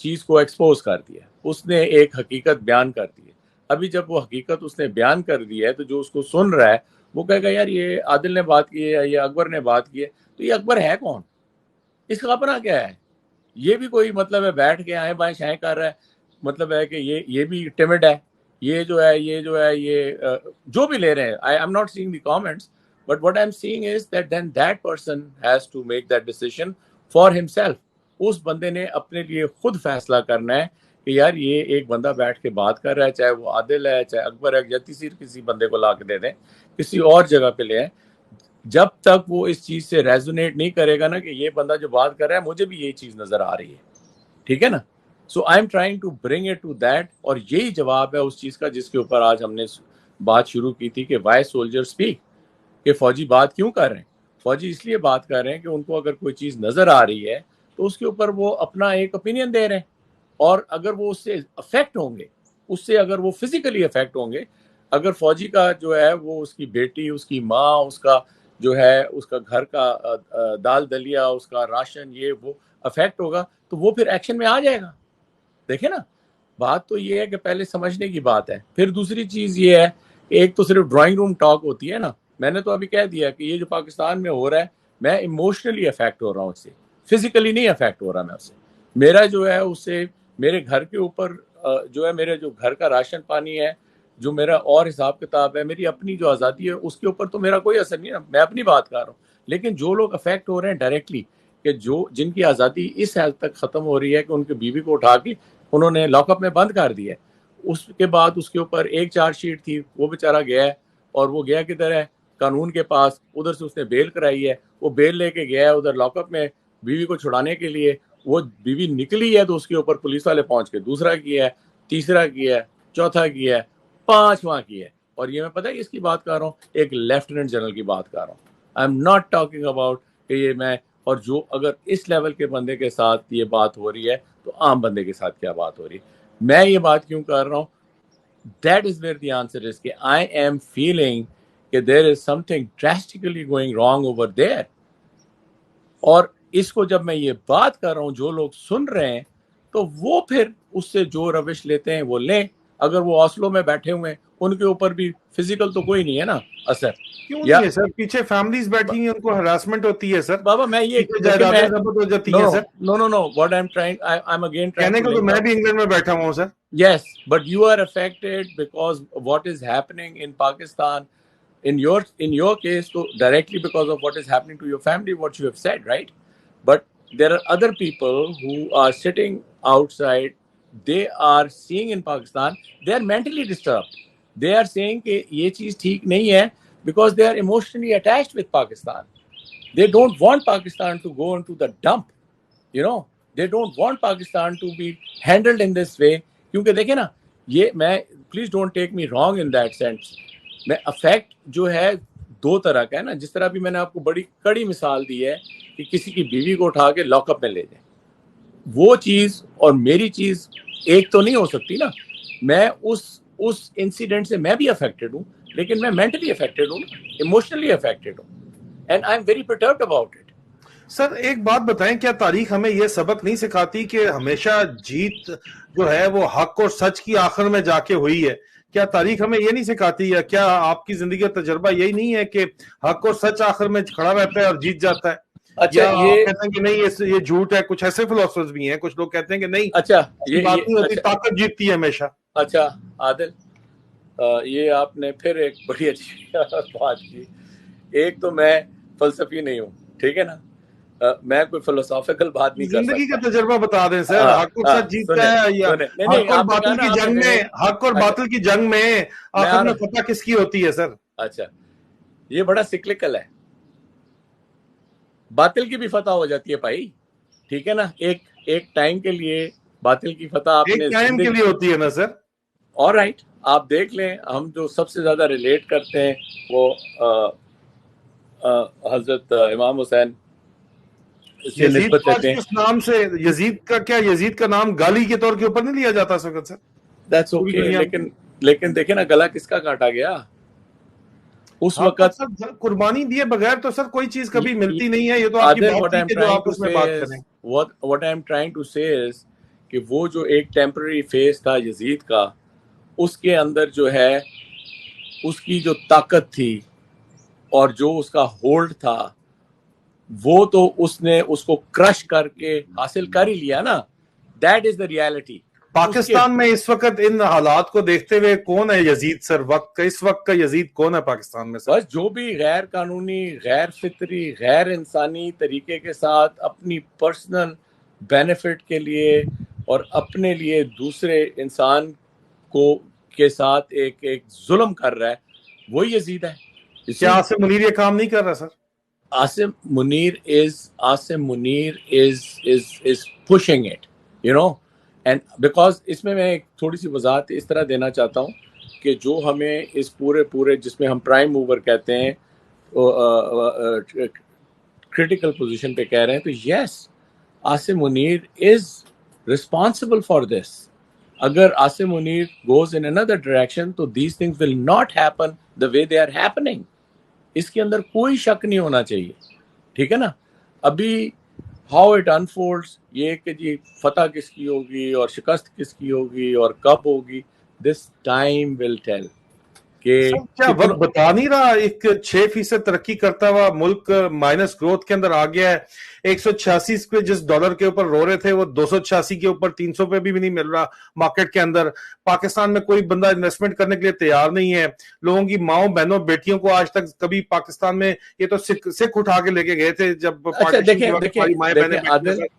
چیز کو ایکسپوز کر دیا, اس نے ایک حقیقت بیان کر دی ہے. ابھی جب وہ حقیقت اس نے بیان کر دی ہے تو جو اس کو سن رہا ہے وہ کہے گا یار یہ عادل نے بات کی ہے یا اکبر نے بات کی ہے، تو یہ اکبر ہے کون؟ اس کا اپنا کیا ہے؟ یہ بھی کوئی مطلب ہے بیٹھ کے آئیں بائیں شائیں کر رہا ہے، مطلب ہے کہ یہ بھی ٹیمڈ ہے، یہ جو ہے یہ جو بھی لے رہے ہیں. I am not seeing the comments, but what I'm seeing is that then that person has to make that decision for himself. اس بندے نے اپنے لیے خود فیصلہ کرنا ہے کہ یار یہ ایک بندہ بیٹھ کے بات کر رہا ہے، چاہے وہ عادل ہے چاہے اکبر ہے یا کسی بندے کو لا کے دے دیں کسی اور جگہ پہ لے آئیں، جب تک وہ اس چیز سے ریزونیٹ نہیں کرے گا نا کہ یہ بندہ جو بات کر رہا ہے مجھے بھی یہی چیز نظر آ رہی ہے، ٹھیک ہے نا. So I am trying to bring it to that, اور یہی جواب ہے اس چیز کا جس کے اوپر آج ہم نے بات شروع کی تھی کہ وائی سولجر اسپیک، کہ فوجی بات کیوں کر رہے ہیں. فوجی اس لیے بات کر رہے ہیں کہ ان کو اگر کوئی چیز نظر آ رہی ہے تو اس کے اوپر وہ اپنا ایک اوپینین دے رہے ہیں، اور اگر وہ اس سے افیکٹ ہوں گے، اس سے اگر وہ فزیکلی افیکٹ ہوں گے، اگر فوجی کا جو ہے وہ اس کی بیٹی، اس کی ماں، اس کا جو ہے اس کا گھر کا دال دلیا، اس کا راشن، یہ وہ افیکٹ ہوگا تو وہ پھر ایکشن میں آ جائے گا. دیکھیں نا، بات تو یہ ہے کہ پہلے سمجھنے کی بات ہے. پھر دوسری چیز یہ ہے کہ ایک تو صرف ڈرائنگ روم ٹاک ہوتی ہے نا، میں نے تو ابھی کہہ دیا کہ یہ جو پاکستان میں ہو رہا ہے میں ایموشنلی افیکٹ ہو رہا ہوں اس سے، فزیکلی نہیں افیکٹ ہو رہا میں اس سے. میرا جو ہے اس سے میرے گھر کے اوپر جو ہے میرے جو گھر کا راشن پانی ہے، جو میرا اور حساب کتاب ہے، میری اپنی جو آزادی ہے اس کے اوپر تو میرا کوئی اثر نہیں ہے، میں اپنی بات کر رہا ہوں. لیکن جو لوگ افیکٹ ہو رہے ہیں ڈائریکٹلی، کہ جن کی آزادی اس حد تک ختم ہو رہی ہے کہ ان کی بیوی کو اٹھا کے انہوں نے لاک اپ میں بند کر دیا ہے، اس کے بعد اس کے اوپر ایک چارج شیٹ تھی، وہ بیچارہ گیا ہے، اور وہ گیا کدھر ہے؟ قانون کے پاس. ادھر سے اس نے بیل کرائی ہے، وہ بیل لے کے گیا ہے ادھر لاک اپ میں بیوی کو چھڑانے کے لیے. وہ بیوی نکلی ہے تو اس کے اوپر پولیس والے پہنچ کے دوسرا کیا ہے، تیسرا کیا ہے، چوتھا کیا ہے، پانچواں کیا ہے. اور یہ میں پتہ ہے اس کی بات کر رہا ہوں، ایک لیفٹیننٹ جنرل کی بات کر رہا ہوں. آئی ایم ناٹ ٹاکنگ اباؤٹ کہ یہ میں، اور جو اگر اس لیول کے بندے کے ساتھ یہ بات ہو رہی ہے تو عام بندے کے ساتھ کیا بات ہو رہی ہے. میں یہ بات کیوں کر رہا ہوں؟ That is where the answer is کہ آئی ایم فیلنگ کہ there is something drastically going wrong over there. اور اس کو جب میں یہ بات کر رہا ہوں جو لوگ سن رہے ہیں تو وہ پھر اس سے جو روش لیتے ہیں وہ لیں. اگر وہ اوسلو میں بیٹھے ہوئے ہیں ان کے اوپر بھی فزیکل تو کوئی نہیں ہے نا اثر. کیوں نہیں ہے سر؟ پیچھے فیملیز بیٹھی ہیں، ان کو ہراسمنٹ ہوتی ہے سر. بابا میں یہ جائیدادیں ضبط ہو جاتی ہیں سر. نو what I'm trying I'm again trying کہنے to کو تو میں بھی انگلینڈ میں بیٹھا ہوں سر. Yes, but you are affected because what is happening in Pakistan. In your case, so directly because of what is happening to your family, what you have said, right? But there are other people who are sitting outside. They are seeing in Pakistan. They are mentally disturbed. They are saying کہ یہ چیز ٹھیک نہیں ہے because they are emotionally attached with Pakistan. They don't want Pakistan to go into the dump. You know, they don't want Pakistan to be handled in this way. کیونکہ دیکھیں نا، یہ میں please don't take me wrong in that sense, میں effect جو ہے دو طرح کا ہے نا. جس طرح بھی میں نے آپ کو بڑی کڑی مثال دی ہے کہ کسی کی بیوی کو اٹھا کے لاک اپ میں لے جائیں، وہ چیز اور میری چیز ایک تو نہیں ہو سکتی نا. میں اس انسیڈنٹ سے میں بھی افیکٹڈ ہوں، لیکن میں مینٹلی افیکٹڈ ہوں، ایموشنلی افیکٹڈ ہوں، and I am very perturbed about it. Sir ایک بات بتائیں، کیا تاریخ ہمیں یہ سبق نہیں سکھاتی کہ ہمیشہ جیت جو ہے وہ حق اور سچ کی آخر میں جا کے ہوئی ہے؟ کیا تاریخ ہمیں یہ نہیں سکھاتی، یا کیا آپ کی زندگی کا تجربہ یہی نہیں ہے کہ حق اور سچ آخر میں کھڑا رہتا ہے اور جیت جاتا ہے؟ اچھا یا آپ کہتے ہیں کہ نہیں یہ جھوٹ ہے؟ کچھ ایسے فلاسفرز بھی ہیں، کچھ لوگ کہتے ہیں کہ نہیں، اچھا یہ بات نہیں ہوتی، طاقت جیتتی ہے ہمیشہ. اچھا عادل، یہ آپ نے پھر ایک بڑی اچھی بات کی. ایک تو میں فلسفی نہیں ہوں، ٹھیک ہے نا، میں کوئی فلسافیکل بات نہیں کر سکتا. زندگی کا تجربہ بتا دیں سر. حق اور سچ جیتتا ہے یا حق اور باطل کی جنگ میں، حق اور باطل کی جنگ میں آخر میں فتح کس کی ہوتی ہے سر؟ اچھا، یہ بڑا سکلکل ہے. باطل کی بھی فتح ہو جاتی ہے بھائی، ٹھیک ہے نا. ایک ٹائم کے لیے باطل کی فتح آپ نے ایک ٹائم کے لیے ہوتی ہے نا سر. اور رائٹ، آپ دیکھ لیں، ہم جو سب سے زیادہ ریلیٹ کرتے ہیں وہ حضرت امام حسین سے نسبت دیتے ہیں. کس نام سے یزید کا، کیا یزید کا نام گالی کے طور کے اوپر نہیں لیا جاتا سر؟ دیٹس اوکے، لیکن دیکھیں نا گلا کس کا کاٹا گیا اس وقت. قربانی دیے بغیر تو سر کوئی چیز کبھی ملتی نہیں ہے. یہ تو آپ کی بات ہے کہ جو آپ اس میں بات کریں. what I am trying to say is کہ وہ جو ایک ٹیمپرری فیس تھا یزید کا، اس کے اندر جو ہے اس کی جو طاقت تھی اور جو اس کا ہولڈ تھا وہ تو اس نے اس کو کرش کر کے حاصل کر ہی لیا نا. That is the reality. Pakistan میں اس وقت ان حالات کو دیکھتے ہوئے کون ہے یزید سر؟ اس وقت کا یزید کون ہے پاکستان میں سر؟ بس جو بھی غیر قانونی، غیر فطری، غیر انسانی طریقے کے ساتھ اپنی پرسنل بینیفٹ کے لیے اور اپنے لیے دوسرے انسان کو کے ساتھ ایک ظلم کر رہا ہے وہی یزید ہے. کیا عاصم منیر یہ کام نہیں کر رہا سر؟ Asim Munir is pushing it, you know, and because اس میں ایک تھوڑی سی وضاحت اس طرح دینا چاہتا ہوں کہ جو ہمیں اس پورے جس میں ہم پرائم موور کہتے ہیں کرٹیکل پوزیشن پہ کہہ رہے ہیں، تو یس عاصم منیر از responsible for this. اگر Asim Munir goes in another direction تو these things will not happen the way they are happening. اس کے اندر کوئی شک نہیں ہونا چاہیے، ٹھیک ہے نا. ابھی ہاؤ اٹ انفولڈس، یہ کہ جی فتح کس کی ہوگی اور شکست کس کی ہوگی اور کب ہوگی، دس ٹائم ول ٹیل. کیا وقت بتا نہیں رہا؟ ایک 6% ترقی کرتا ہوا ملک مائنس گروتھ کے اندر آ گیا ہے. 186 پہ جس ڈالر کے اوپر رو رہے تھے وہ 286 کے اوپر 300 پہ بھی نہیں مل رہا مارکیٹ کے اندر. پاکستان میں کوئی بندہ انویسٹمنٹ کرنے کے لیے تیار نہیں ہے. لوگوں کی ماؤں بہنوں بیٹیوں کو آج تک کبھی پاکستان میں یہ تو سکھ اٹھا کے لے کے گئے تھے جب وہ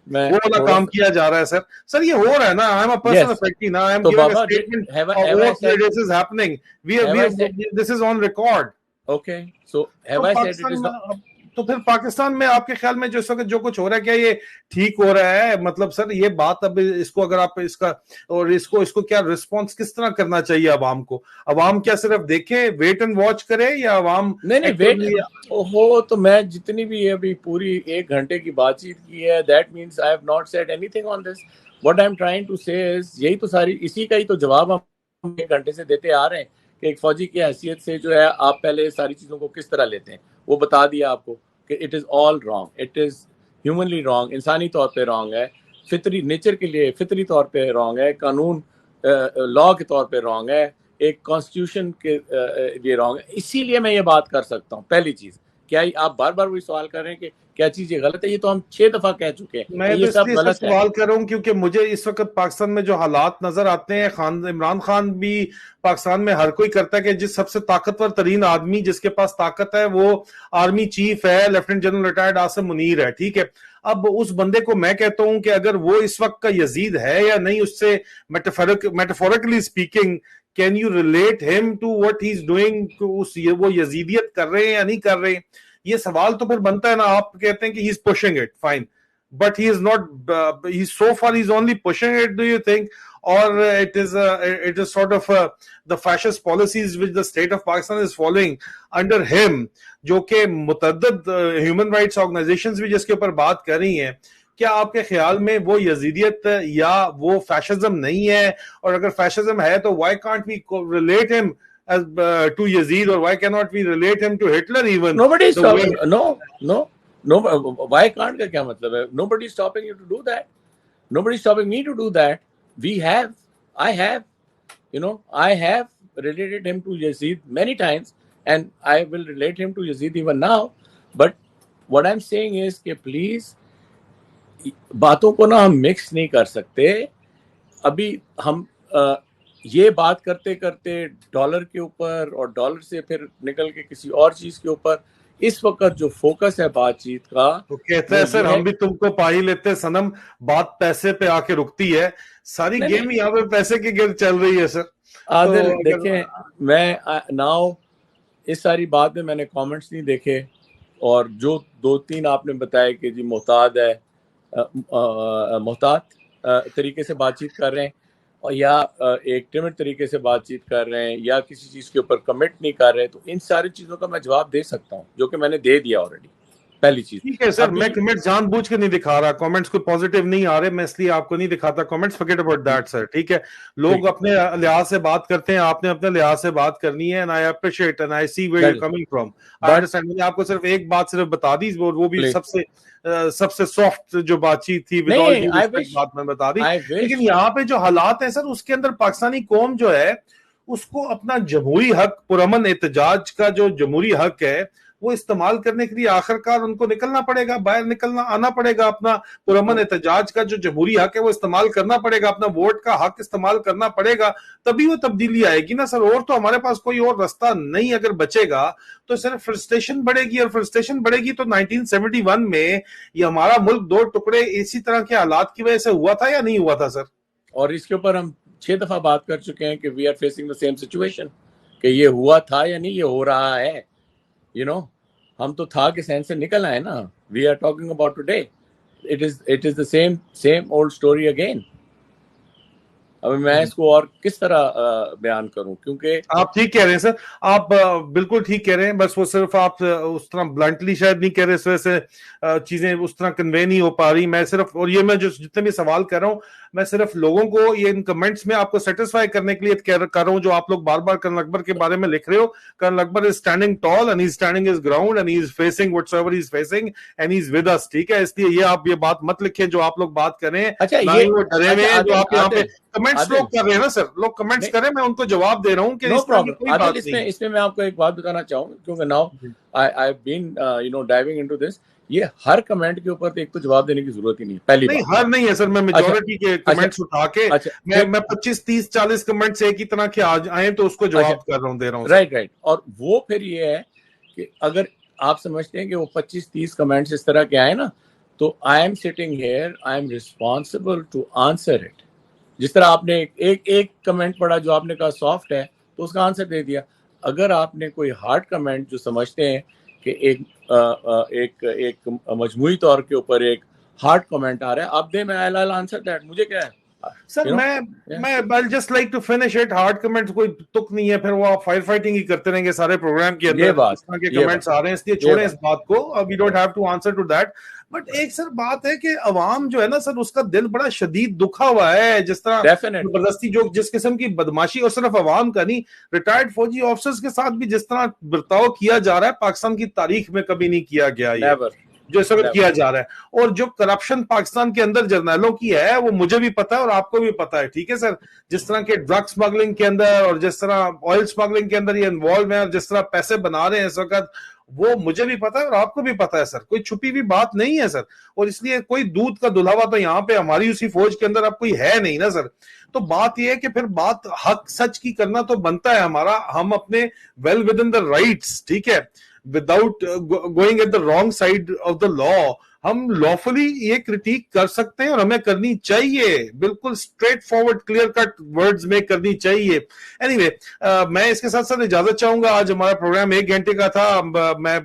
والا کام کیا جا رہا ہے. سر یہ ہو رہا ہے نا. I am a person affecting now. I am giving a statement of what this is happening. This is on record. Okay, so have I said it is not? تو پھر پاکستان میں آپ کے خیال میں جو اس وقت جو کچھ ہو رہا ہے کیا یہ ٹھیک ہو رہا ہے؟ مطلب سر یہ بات اب اس کو اگر آپ اس کا اور اس کو کیا رسپانس کس طرح کرنا چاہیے عوام کو؟ عوام کیا صرف دیکھیں ویٹ اینڈ واچ کرے یا عوام نہیں ویٹ ہو؟ تو میں جتنی بھی ابھی پوری 1 گھنٹے کی بات چیت کی ہے that means I have not said anything on this. What I am trying to say is یہی تو ساری اسی کا ہی تو جواب ہم 1 گھنٹے سے دیتے آ رہے ہیں کہ ایک فوجی کی حیثیت سے جو ہے آپ پہلے ساری چیزوں کو کس طرح لیتے ہیں. وہ بتا دیا آپ کو کہ it is all wrong, it is humanly wrong, انسانی طور پہ رانگ ہے، فطری نیچر کے لیے فطری طور پہ رانگ ہے، قانون لا کے طور پہ رانگ ہے، ایک کانسٹیٹیوشن کے لیے رانگ ہے. اسی لیے میں یہ بات کر سکتا ہوں. پہلی چیز کیا آپ بار بار وہی سوال کر رہے ہیں کہ کیا چیز یہ غلط ہے؟ یہ تو ہم 6 دفعہ کہہ چکے ہیں. میں یہ سب غلط سوال کر رہا ہوں کیونکہ مجھے اس وقت پاکستان میں جو حالات نظر آتے ہیں، عمران خان بھی پاکستان میں ہر کوئی کرتا ہے کہ جس سب سے طاقتور ترین آدمی جس کے پاس طاقت ہے وہ آرمی چیف ہے، lieutenant general retired Asim Munir ہے، ٹھیک ہے. اب اس بندے کو میں کہتا ہوں کہ اگر وہ اس وقت کا یزید ہے یا نہیں، اس سے metaphorically speaking can you relate ہم to what he is doing؟ وہ یزیدیت کر رہے ہیں یا نہیں کر رہے ہیں؟ یہ سوال تو پھر بنتا ہے نا. آپ کہتے ہیں کہ he is pushing it, fine, but he is not so far he's only pushing it, do you think, or it is sort of the fascist policies which the state of Pakistan is following under him, جو کہ متعدد human rights organizations بھی جس کے اوپر بات کر رہی ہیں. کیا آپ کے خیال میں وہ یزیدیت یا وہ فیشزم نہیں ہے؟ اور اگر فیشزم ہے تو why can't we relate him as to Yazid, or why cannot we relate him to Hitler even? Nobody is stopping. No. Why can't کا کیا مطلب ہے؟ Nobody is stopping you to do that. Nobody is stopping me to do that. I have related him to Yazid many times, and I will relate him to Yazid even now. But what I'm saying is کہ please باتوں کو نا ہم mix نہیں کر سکتے. ابھی ہم یہ بات کرتے کرتے ڈالر کے اوپر اور ڈالر سے پھر نکل کے کسی اور چیز کے اوپر، اس وقت جو فوکس ہے بات چیت کا وہ کہتا ہے سر ہم بھی تم کو پا ہی لیتے صنم، بات پیسے پہ آ کے رکتی ہے. ساری گیم یہاں پہ پیسے کے گرد چل رہی ہے. سر عادل دیکھیں، میں ناؤ اس ساری بات میں نے کامنٹس نہیں دیکھے، اور جو 2-3 آپ نے بتایا کہ جی محتاط طریقے سے بات چیت کر رہے ہیں یا ایک ٹیمٹ طریقے سے بات چیت کر رہے ہیں یا کسی چیز کے اوپر کمنٹ نہیں کر رہے، تو ان ساری چیزوں کا میں جواب دے سکتا ہوں جو کہ میں نے دے دیا آلریڈی. پہلی چیز ٹھیک ہے سر، میں کمنٹ جان بوجھ کے نہیں دکھا رہا، کمنٹس کوئی پازیٹیو نہیں آ رہے، میں اس لیے آپ کو نہیں دکھاتا comments. Forget about that sir, ٹھیک ہے. لوگ اپنے لحاظ سے بات کرتے ہیں، آپ نے اپنے لحاظ سے بات کرنی ہے. and I appreciate and I see where you're coming from. I understand. میں نے آپ کو صرف ایک بات صرف بتا دی، وہ بھی سب سے سافٹ جو بات چیت تھی بات میں بتا دی. لیکن یہاں پہ جو حالات ہیں سر اس کے اندر پاکستانی قوم جو ہے اس کو اپنا جمہوری حق پرامن احتجاج کا جو جمہوری حق ہے وہ استعمال کرنے کے لیے آخرکار ان کو نکلنا پڑے گا, باہر آنا پڑے گا, اپنا پرامن احتجاج کا جو جمہوری حق ہے وہ استعمال کرنا پڑے گا, اپنا ووٹ کا حق استعمال کرنا پڑے گا, تبھی وہ تبدیلی آئے گی نا سر. اور تو ہمارے پاس کوئی اور راستہ نہیں اگر بچے گا تو صرف فرسٹریشن بڑھے گی, اور فرسٹریشن بڑھے گی تو 1971 میں یہ ہمارا ملک 2 ٹکڑے اسی طرح کے حالات کی وجہ سے ہوا تھا یا نہیں ہوا تھا سر؟ اور اس کے اوپر ہم 6 دفعہ بات کر چکے ہیں کہ we are facing the same situation, کہ یہ ہوا تھا یا نہیں, یہ ہو رہا ہے. ہم تو تھا کے سینس سے نکل آئے نا. We are talking about today. It is the same old story again. اب میں اس کو اور کس طرح بیان کروں, کیونکہ آپ ٹھیک کہہ رہے ہیں سر, آپ بالکل ٹھیک کہہ رہے ہیں, بس وہ صرف آپ اس طرح بلنٹلی شاید نہیں کہہ رہے, اس وجہ سے چیزیں اس طرح کنوے نہیں ہو پا رہی. میں صرف, اور یہ میں جو جتنے بھی سوال کر رہا ہوں میں صرف لوگوں کو یہ ان کمنٹس میں آپ کو سیٹسفائی کرنے کے لیے کر رہا ہوں, جو آپ لوگ بار بار کرنل اکبر کے بارے میں لکھ رہے ہو. Colonel Akbar is standing tall and he is standing his ground and he is facing whatsoever he is facing and he is with us, ٹھیک ہے. اس لیے یہ آپ یہ بات مت لکھیں جو آپ لوگ بات کر رہے ہیں, اچھا نہ ہی وہ ڈرے ہوئے ہیں جو آپ یہاں پہ کمنٹس لوگ کر رہے ہیں نا سر. لوگ کمنٹس کریں, میں ان کو جواب دے رہا ہوں کہ نو اس طرح کی پرابلم. کوئی بات نہیں. اس میں آپ کو ایک بات بتانا چاہوں, کیونکہ now I been diving into this. یہ ہر کمنٹ کے اوپر ایک تو جواب دینے کی ضرورت ہی نہیں. پہلی نہیں, بات ہر نہیں ہے سر. میں میجورٹی کے کمنٹس اٹھا کے میں 25 30 40 کمنٹس ایک ہی طرح کے آئے تو اس کو جواب کر رہا ہوں, دے رہا ہوں. رائٹ. اور وہ پھر یہ ہے کہ اگر آپ سمجھتے ہیں کہ وہ 25 30 کمنٹس اس طرح کے آئے نا, تو I am sitting here, I am responsible to answer it. جس طرح آپ نے ایک کمنٹ پڑھا جو آپ نے کہا سافٹ ہے تو اس کا آنسر دے دیا. اگر آپ نے کوئی ہارڈ کمنٹ جو سمجھتے ہیں کہ ایک مجموعی طور کے اوپر ایک ہارڈ کمنٹ آ رہا ہے, آپ دیں, میں I'll answer that. مجھے کیا ہے سر, میں just like to finish it. Hard comments کوئی تک نہیں ہے, پھر وہ آپ فائر فائٹنگ ہی کرتے رہیں گے سارے پروگرام کے اندر اس طرح کے کمنٹس آ رہے ہیں, اس لیے چھوڑیں اس بات کو. We don't have to answer to that. But ایک سر بات ہے کہ عوام جو ہے نا سر, اس کا دل بڑا شدید دکھا ہوا ہے, جس طرح زبردستی جو جس قسم کی بدماشی, اور صرف عوام کا نہیں, ریٹائرڈ فوجی آفیسرز کے ساتھ بھی جس طرح برتاؤ کیا جا رہا ہے پاکستان کی تاریخ میں کبھی نہیں کیا گیا یہ جو اس وقت کیا جا رہا ہے. اور جو کرپشن پاکستان کے اندر جرنیلوں کی ہے وہ مجھے بھی پتا ہے اور آپ کو بھی پتا ہے, ٹھیک ہے سر. جس طرح کے ڈرگ سمگلنگ کے اندر اور جس طرح آئل سمگلنگ کے اندر یہ انوالو ہیں اور جس طرح پیسے بنا رہے ہیں اس وقت, وہ مجھے بھی پتا ہے اور آپ کو بھی پتا ہے سر. کوئی چھپی ہوئی بات نہیں ہے سر. اور اس لیے کوئی دودھ کا دلہوا تو یہاں پہ ہماری اسی فوج کے اندر اب کوئی ہے نہیں نا سر. تو بات یہ ہے کہ پھر بات حق سچ کی کرنا تو بنتا ہے ہمارا, ہم اپنے well within the rights, ٹھیک ہے, without going at the wrong side of the law, ہم lawfully یہ کرٹیک کر سکتے ہیں اور ہمیں کرنی چاہیے, بالکل straightforward clear cut words میں کرنی چاہیے. اینی میں اس کے ساتھ ساتھ اجازت چاہوں گا. آج ہمارا پروگرام 1 گھنٹے کا تھا. میں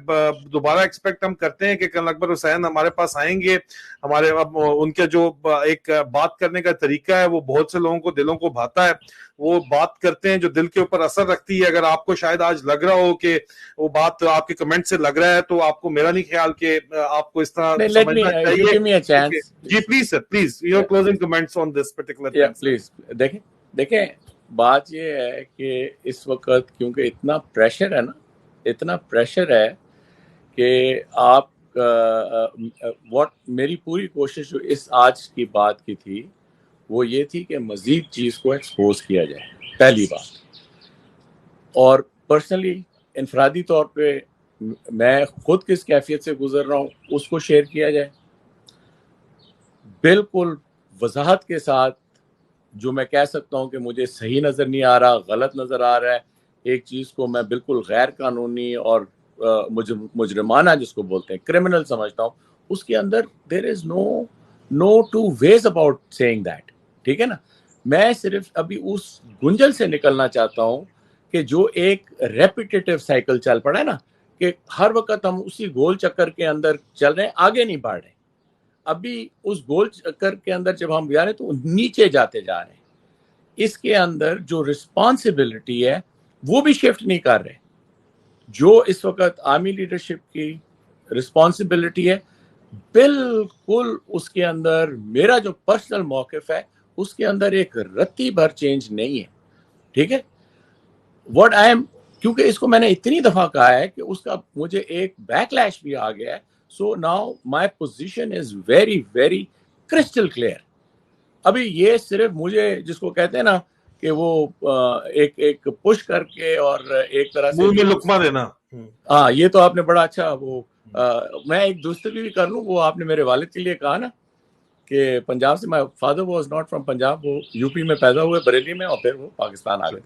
دوبارہ ایکسپیکٹ ہم کرتے ہیں کہ کرنل اکبر حسین ہمارے پاس آئیں گے. ہمارے ان کے جو ایک بات کرنے کا طریقہ ہے وہ بہت سے لوگوں کو دلوں کو بھاتا ہے. وہ بات کرتے ہیں جو دل کے اوپر اثر رکھتی ہے. اگر آپ کو شاید آج لگ رہا ہو کہ وہ بات آپ کے کمنٹ سے لگ رہا ہے تو آپ کو, میرا نہیں خیال کہ آپ کو اس طرح سمجھنا چاہیے. جی please sir, please your closing comments on this particular. Please دیکھیں بات یہ ہے کہ اس وقت کیونکہ اتنا پریشر ہے نا, اتنا پریشر ہے کہ آپ میری پوری کوشش جو اس آج کی بات کی تھی وہ یہ تھی کہ مزید چیز کو ایکسپوز کیا جائے, پہلی بات. اور پرسنلی انفرادی طور پہ میں خود کس کیفیت سے گزر رہا ہوں اس کو شیئر کیا جائے, بالکل وضاحت کے ساتھ. جو میں کہہ سکتا ہوں کہ مجھے صحیح نظر نہیں آ رہا, غلط نظر آ رہا ہے, ایک چیز کو میں بالکل غیر قانونی اور مجرمانہ جس کو بولتے ہیں کرمنل سمجھتا ہوں, اس کے اندر there is no two ways about saying that. ٹھیک ہے نا. میں صرف ابھی اس گنجل سے نکلنا چاہتا ہوں کہ جو ایک ریپیٹیٹیو سائیکل چل پڑا ہے نا, کہ ہر وقت ہم اسی گول چکر کے اندر چل رہے ہیں, آگے نہیں بڑھ رہے. ابھی اس گول چکر کے اندر جب ہم جا رہے ہیں تو نیچے جاتے جا رہے ہیں. اس کے اندر جو رسپانسبلٹی ہے وہ بھی شفٹ نہیں کر رہے. جو اس وقت آرمی لیڈرشپ کی رسپانسبلٹی ہے, بالکل اس کے اندر میرا جو پرسنل موقف ہے اس کے اندر ایک رتی بھر چینج نہیں ہے. ٹھیک ہے. واٹ آئی ایم, کیونکہ اس کو میں نے اتنی دفعہ کہا ہے کہ اس کا مجھے ایک بیک لیش بھی آ گیا ہے. So now my position is very very crystal clear. ابھی یہ صرف مجھے جس کو کہتے ہیں نا کہ وہ ایک پش کر کے اور ایک طرح سے منہ میں لقمہ دینا. ہاں یہ تو آپ نے بڑا اچھا وہ میں ایک دوسری بھی کر لوں. وہ آپ نے میرے والد کے لیے کہا نا کہ پنجاب سے, my father was not from Punjab, وہ یو پی میں پیدا ہوئے بریلی میں, اور پھر وہ پاکستان آ گئے.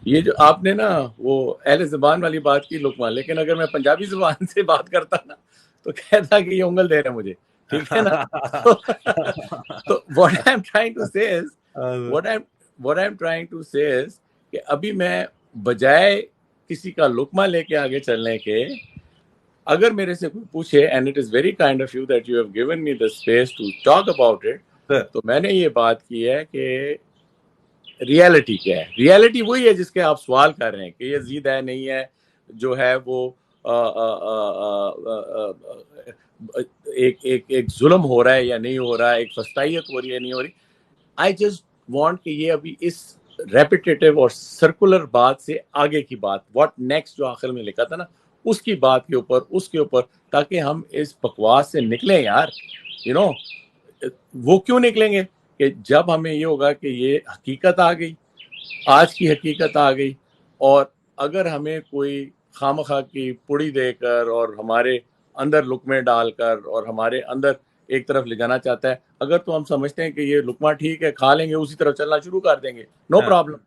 یہ جو آپ نے نا وہ اہل زبان والی بات کی لقمہ, لیکن اگر میں پنجابی زبان سے بات کرتا نا تو کہتا کہ یہ انگل دے رہے مجھے, ٹھیک ہے نا. تو what I'm trying to say is کہ ابھی میں بجائے کسی کا لقمہ لے کے آگے چلنے کے, اگر میرے سے کوئی پوچھے, and it is very kind of you that you have given me the space to talk about it, تو میں نے یہ بات کی ہے کہ ریالٹی کیا ہے. ریالٹی وہی ہے جس کے آپ سوال کر رہے ہیں کہ یہ یزید ہے نہیں ہے, جو ہے وہ ایک ظلم ہو رہا ہے یا نہیں ہو رہا ہے, ایک فسطائیت ہو رہی ہے نہیں ہو رہی. آئی جسٹ وانٹ کہ یہ ابھی اس ریپیٹیٹیو اور سرکولر بات سے آگے کی بات, واٹ نیکسٹ جو آخر میں لکھا تھا نا, اس کی بات کے اوپر, تاکہ ہم اس بکواس سے نکلیں یار. وہ کیوں نکلیں گے کہ جب ہمیں یہ ہوگا کہ یہ حقیقت آ گئی, آج کی حقیقت آ گئی, اور اگر ہمیں کوئی خامخواہ کی پڑی دے کر اور ہمارے اندر لقمے ڈال کر اور ہمارے اندر ایک طرف لے جانا چاہتا ہے, اگر تو ہم سمجھتے ہیں کہ یہ لقمہ ٹھیک ہے, کھا لیں گے, اسی طرف چلنا شروع کر دیں گے, نو پرابلم.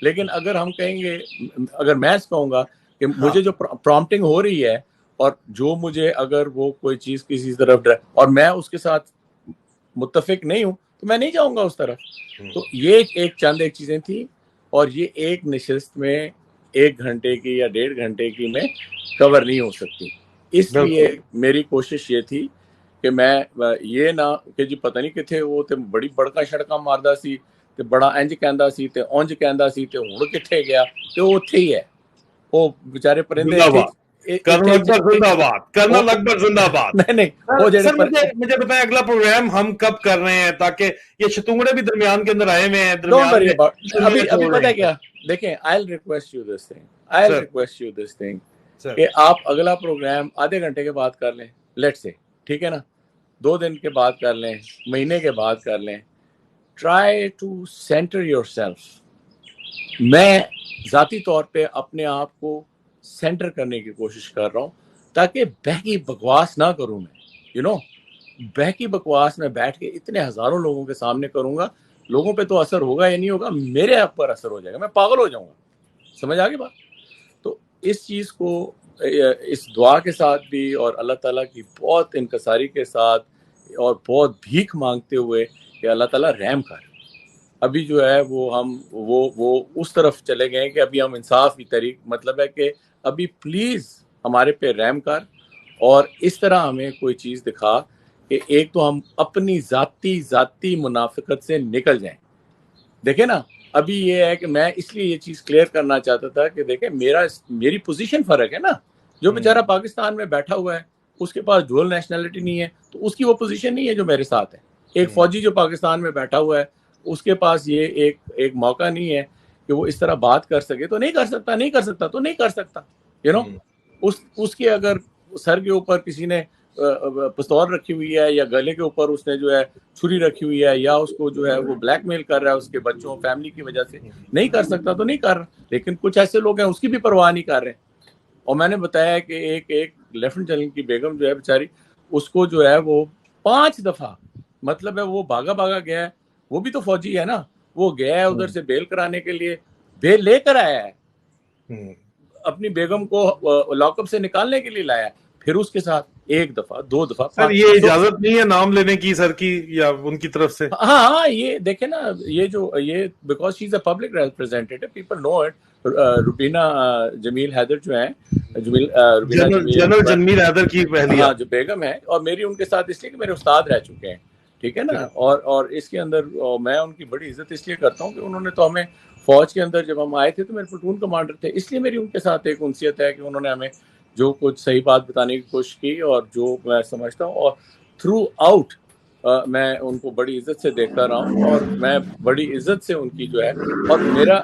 لیکن اگر ہم کہیں گے, اگر میں کہوں گا کہ مجھے جو پرومپٹنگ ہو رہی ہے, اور جو مجھے اگر وہ کوئی چیز کسی طرف اور میں اس کے ساتھ متفق نہیں ہوں, تو میں نہیں جاؤں گا اس طرف. تو یہ ایک چیزیں تھیں, اور یہ ایک نشست میں 1 گھنٹے کی یا 1.5 گھنٹے کی میں کور نہیں ہو سکتی. اس لیے میری کوشش یہ تھی کہ میں یہ نہ کہ جی پتہ نہیں کتنے وہ تے بڑی بڑکا شڑکا ماردا سی تے بڑا انج کہندا سی تے اونج کہندا سی تے ہن کتھے گیا, تے وہ اوتھے ہی ہے. وہ بیچارے پرندے کرنل اکبر زندہ باد. نہیں سر مجھے بتائیں اگلا پروگرام ہم کب کر رہے ہیں, تاکہ یہ شتونگڑے بھی درمیان کے اندر آئے ہوئے ہیں. ابھی پتہ کیا دیکھیں, I'll request you this thing کہ آپ اگلا پروگرام آدھے گھنٹے کے بعد کر لیں, لیٹ سے, ٹھیک ہے نا, 2 دن کے بعد کر لیں, مہینے کے بعد کر لیں. Try to centre yourself. میں ذاتی طور پہ اپنے آپ کو سینٹر کرنے کی کوشش کر رہا ہوں, تاکہ بہکی بکواس نہ کروں میں. بہکی بکواس میں بیٹھ کے اتنے ہزاروں لوگوں کے سامنے کروں گا, لوگوں پہ تو اثر ہوگا یا نہیں ہوگا, میرے آپ پر اثر ہو جائے گا, میں پاگل ہو جاؤں گا. سمجھ آ گئی بات؟ تو اس چیز کو اس دعا کے ساتھ بھی, اور اللہ تعالیٰ کی بہت انکساری کے ساتھ, اور بہت بھیک مانگتے ہوئے کہ اللہ تعالیٰ رحم کر. ابھی جو ہے وہ ہم وہ اس طرف چلے گئے کہ ابھی ہم انصاف کی طریق, مطلب ہے کہ ابھی پلیز ہمارے پہ رحم کر, اور اس طرح ہمیں کوئی چیز دکھا کہ ایک تو ہم اپنی ذاتی منافقت سے نکل جائیں. دیکھیں نا, ابھی یہ ہے کہ میں اس لیے یہ چیز کلیئر کرنا چاہتا تھا کہ دیکھیں میری پوزیشن فرق ہے نا. جو بیچارہ پاکستان میں بیٹھا ہوا ہے, اس کے پاس ڈوئل نیشنلٹی نہیں ہے, تو اس کی وہ پوزیشن نہیں ہے جو میرے ساتھ ہے. ایک فوجی جو پاکستان میں بیٹھا ہوا ہے, اس کے پاس یہ ایک موقع نہیں ہے کہ وہ اس طرح بات کر سکے, تو نہیں کر سکتا. اس کے اگر سر کے اوپر کسی نے پستول رکھی ہوئی ہے, یا گلے کے اوپر اس نے جو ہے چھری رکھی ہوئی ہے, یا اس کو جو ہے وہ بلیک میل کر رہا ہے اس کے بچوں فیملی کی وجہ سے, نہیں کر سکتا تو نہیں کر رہا. لیکن کچھ ایسے لوگ ہیں اس کی بھی پرواہ نہیں کر رہے. اور میں نے بتایا کہ ایک لیفٹنٹ جنرل کی بیگم جو ہے بیچاری, اس کو جو ہے وہ 5 دفعہ, مطلب ہے وہ بھاگا گیا ہے, وہ بھی تو فوجی ہے نا, وہ گیا ہے ادھر سے بیل کرانے کے لیے, بیل لے کر آیا ہے, اپنی بیگم کو لاک اپ سے نکالنے کے لیے لایا, پھر اس کے ساتھ 1 دفعہ 2 دفعہ. سر یہ اجازت نہیں ہے نام لینے کی سر کی یا ان کی طرف سے؟ ہاں یہ دیکھیں نا, یہ because she is a public representative, people know it. Rubina Jamil Haider جو ہیں, جنرل جمیل حیدر کی پہلی جو بیگم ہے, اور میری ان کے ساتھ اس لیے کہ میرے استاد رہ چکے ہیں, ٹھیک ہے نا. اور اس کے اندر میں ان کی بڑی عزت اس لیے کرتا ہوں کہ انہوں نے تو ہمیں فوج کے اندر جب ہم آئے تھے تو میرے پلٹون کمانڈر تھے, اس لیے میری ان کے ساتھ ایک انسیت ہے کہ انہوں نے ہمیں جو کچھ صحیح بات بتانے کی کوشش کی, اور جو میں سمجھتا ہوں, اور تھرو آؤٹ میں ان کو بڑی عزت سے دیکھتا رہا ہوں, اور میں بڑی عزت سے ان کی جو ہے, اور میرا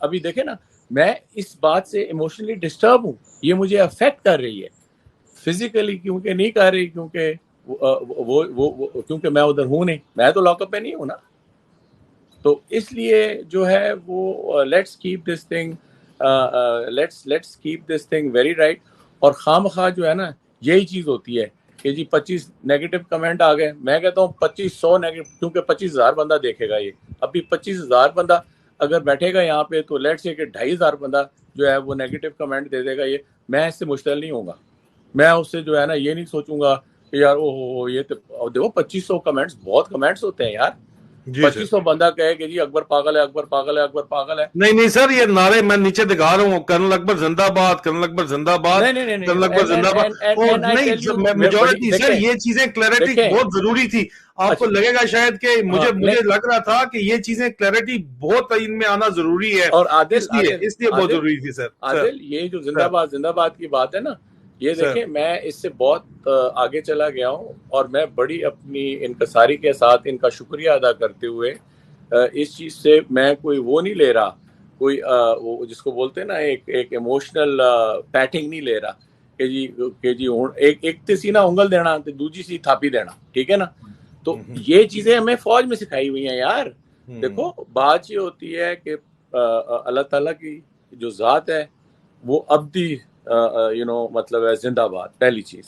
ابھی دیکھیں نا, میں اس بات سے ایموشنلی ڈسٹرب ہوں, یہ مجھے افیکٹ کر رہی ہے فزیکلی, کیونکہ نہیں کر رہی, کیونکہ کیونکہ میں ادھر ہوں نہیں, میں تو لاک اپ پہ نہیں ہوں نا. تو اس لیے جو ہے وہ let's keep this thing let's keep this thing very right. اور خواہ جو ہے نا یہی چیز ہوتی ہے کہ جی 25 نیگیٹو کمنٹ آ گئے. میں کہتا ہوں 2500 نیگیٹو, کیونکہ 25,000 بندہ دیکھے گا یہ. ابھی 25,000 بندہ اگر بیٹھے گا یہاں پہ تو لیٹ سے کہ 2,500 بندہ جو ہے وہ نیگیٹو کمنٹ دے دے گا. یہ میں اس سے مشتعل نہیں ہوں گا. میں اس سے جو ہے نا یہ نہیں سوچوں گا کہ یار او یہ تو دیکھو 2500 کمنٹس بہت کمنٹس ہوتے ہیں یار. 2500 بندہ کہے کہ جی اکبر پاگل ہے, اکبر پاگل ہے, اکبر پاگل ہے. نہیں سر, یہ نعرے میں نیچے دکھا رہا ہوں, کرنل اکبر زندہ باد, کرنل اکبر زندہ باد, کرنل اکبر زندہ باد. اور نہیں میجورٹی سر, یہ چیزیں کلیئرٹی بہت ضروری تھی. آپ کو لگے گا شاید کہ مجھے لگ رہا تھا کہ یہ چیزیں کلیئرٹی بہت ان میں آنا ضروری ہے, اور عادل اس لیے بہت ضروری تھی سر. عادل یہ جو زندہ باد کی بات ہے نا, یہ دیکھیں میں اس سے بہت آگے چلا گیا ہوں, اور میں بڑی اپنی انکساری کے ساتھ ان کا شکریہ ادا کرتے ہوئے اس چیز سے میں کوئی وہ نہیں لے رہا, کوئی جس کو بولتے ہیں نا ایک ایموشنل پیٹنگ نہیں لے رہا کہ جی ایک تے سی نا انگل دینا تے دوسری سی تھاپی دینا, ٹھیک ہے نا. تو یہ چیزیں ہمیں فوج میں سکھائی ہوئی ہیں یار. دیکھو بات یہ ہوتی ہے کہ اللہ تعالیٰ کی جو ذات ہے وہ ابدی مطلب ہے زندہ باد, پہلی چیز.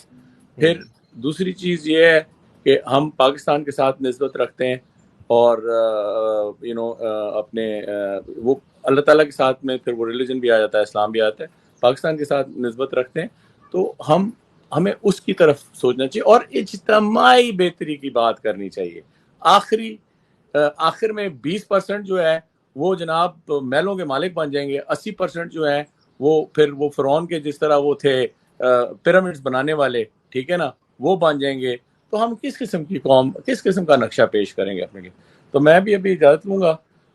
پھر دوسری چیز یہ ہے کہ ہم پاکستان کے ساتھ نسبت رکھتے ہیں, اور اپنے وہ اللہ تعالیٰ کے ساتھ میں پھر وہ ریلیجن بھی آ جاتا ہے, اسلام بھی آتا ہے. پاکستان کے ساتھ نسبت رکھتے ہیں تو ہمیں اس کی طرف سوچنا چاہیے, اور اجتماعی بہتری کی بات کرنی چاہیے. آخر میں 20% جو ہے وہ جناب محلوں کے مالک بن جائیں گے, 80% جو ہے وہ پھر وہ فرعون کے جس طرح وہ تھے پیرامڈز بنانے والے, ٹھیک ہے نا, وہ بن جائیں گے. تو ہم کس قسم کی قوم, کس قسم کا نقشہ پیش کریں گے اپنے لیے. تو میں بھی ابھی اجازت لوں گا,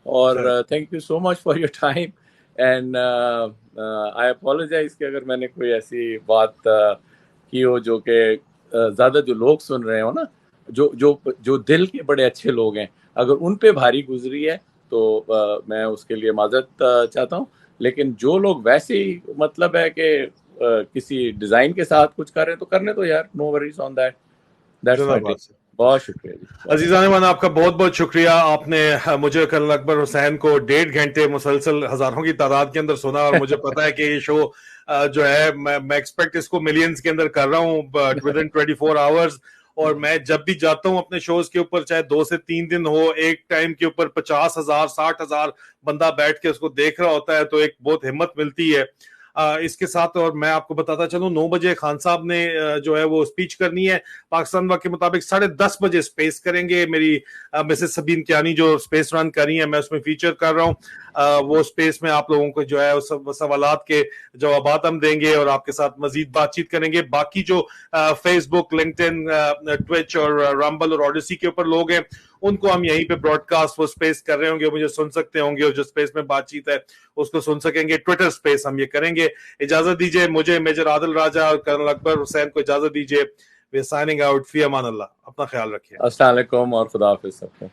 اور thank you so much for your time, and I apologise کہ اگر میں نے کوئی ایسی بات کی ہو جو کہ زیادہ جو لوگ سن رہے ہو نا, جو دل کے بڑے اچھے لوگ ہیں, اگر ان پہ بھاری گزری ہے تو میں اس کے لیے معذرت چاہتا ہوں. لیکن جو لوگ ویسے ہی مطلب ہے کہ کسی ڈیزائن کے ساتھ کچھ کر رہے ہیں تو کرنے تو یار, نو وریز آن دیٹ. بہت شکریہ جی. عزیزان من, آپ کا بہت بہت شکریہ. آپ نے مجھے کرنل اکبر حسین کو 1.5 گھنٹے مسلسل ہزاروں کی تعداد کے اندر سنا, اور مجھے پتا ہے کہ یہ شو جو ہے میں ایکسپیکٹ اس کو ملینز کے اندر کر رہا ہوں ودن 24 آورز. اور میں جب بھی جاتا ہوں اپنے شوز کے اوپر, چاہے 2 سے 3 دن ہو, ایک ٹائم کے اوپر 50,000 60,000 بندہ بیٹھ کے اس کو دیکھ رہا ہوتا ہے, تو ایک بہت ہمت ملتی ہے اس کے ساتھ. اور میں آپ کو بتاتا چلوں 9 بجے خان صاحب نے جو ہے وہ اسپیچ کرنی ہے پاکستان وقت کے مطابق, 10:30 بجے اسپیس کریں گے. میری مسز سبین کیانی جو اسپیس رن کر رہی ہیں, میں اس میں فیچر کر رہا ہوں. وہ اسپیس میں آپ لوگوں کو جو ہے سوالات کے جوابات ہم دیں گے, اور آپ کے ساتھ مزید بات چیت کریں گے. باقی جو فیس بک, لنکڈن, ٹویچ اور رمبل اور آڈیسی کے اوپر لوگ ہیں, ان کو ہم یہیں پہ براڈ کاسٹ وہ اسپیس کر رہے ہوں گے, مجھے سن سکتے ہوں گے, اور جو اسپیس میں بات چیت ہے اس کو سن سکیں گے. ٹویٹر اسپیس ہم یہ کریں گے. اجازت دیجیے مجھے, میجر عادل راجہ اور کرنل اکبر حسین کو اجازت دیجیے. We are signing out. فی امان اللہ. اپنا خیال رکھیے. السلام علیکم اور خدا حافظ سب کو.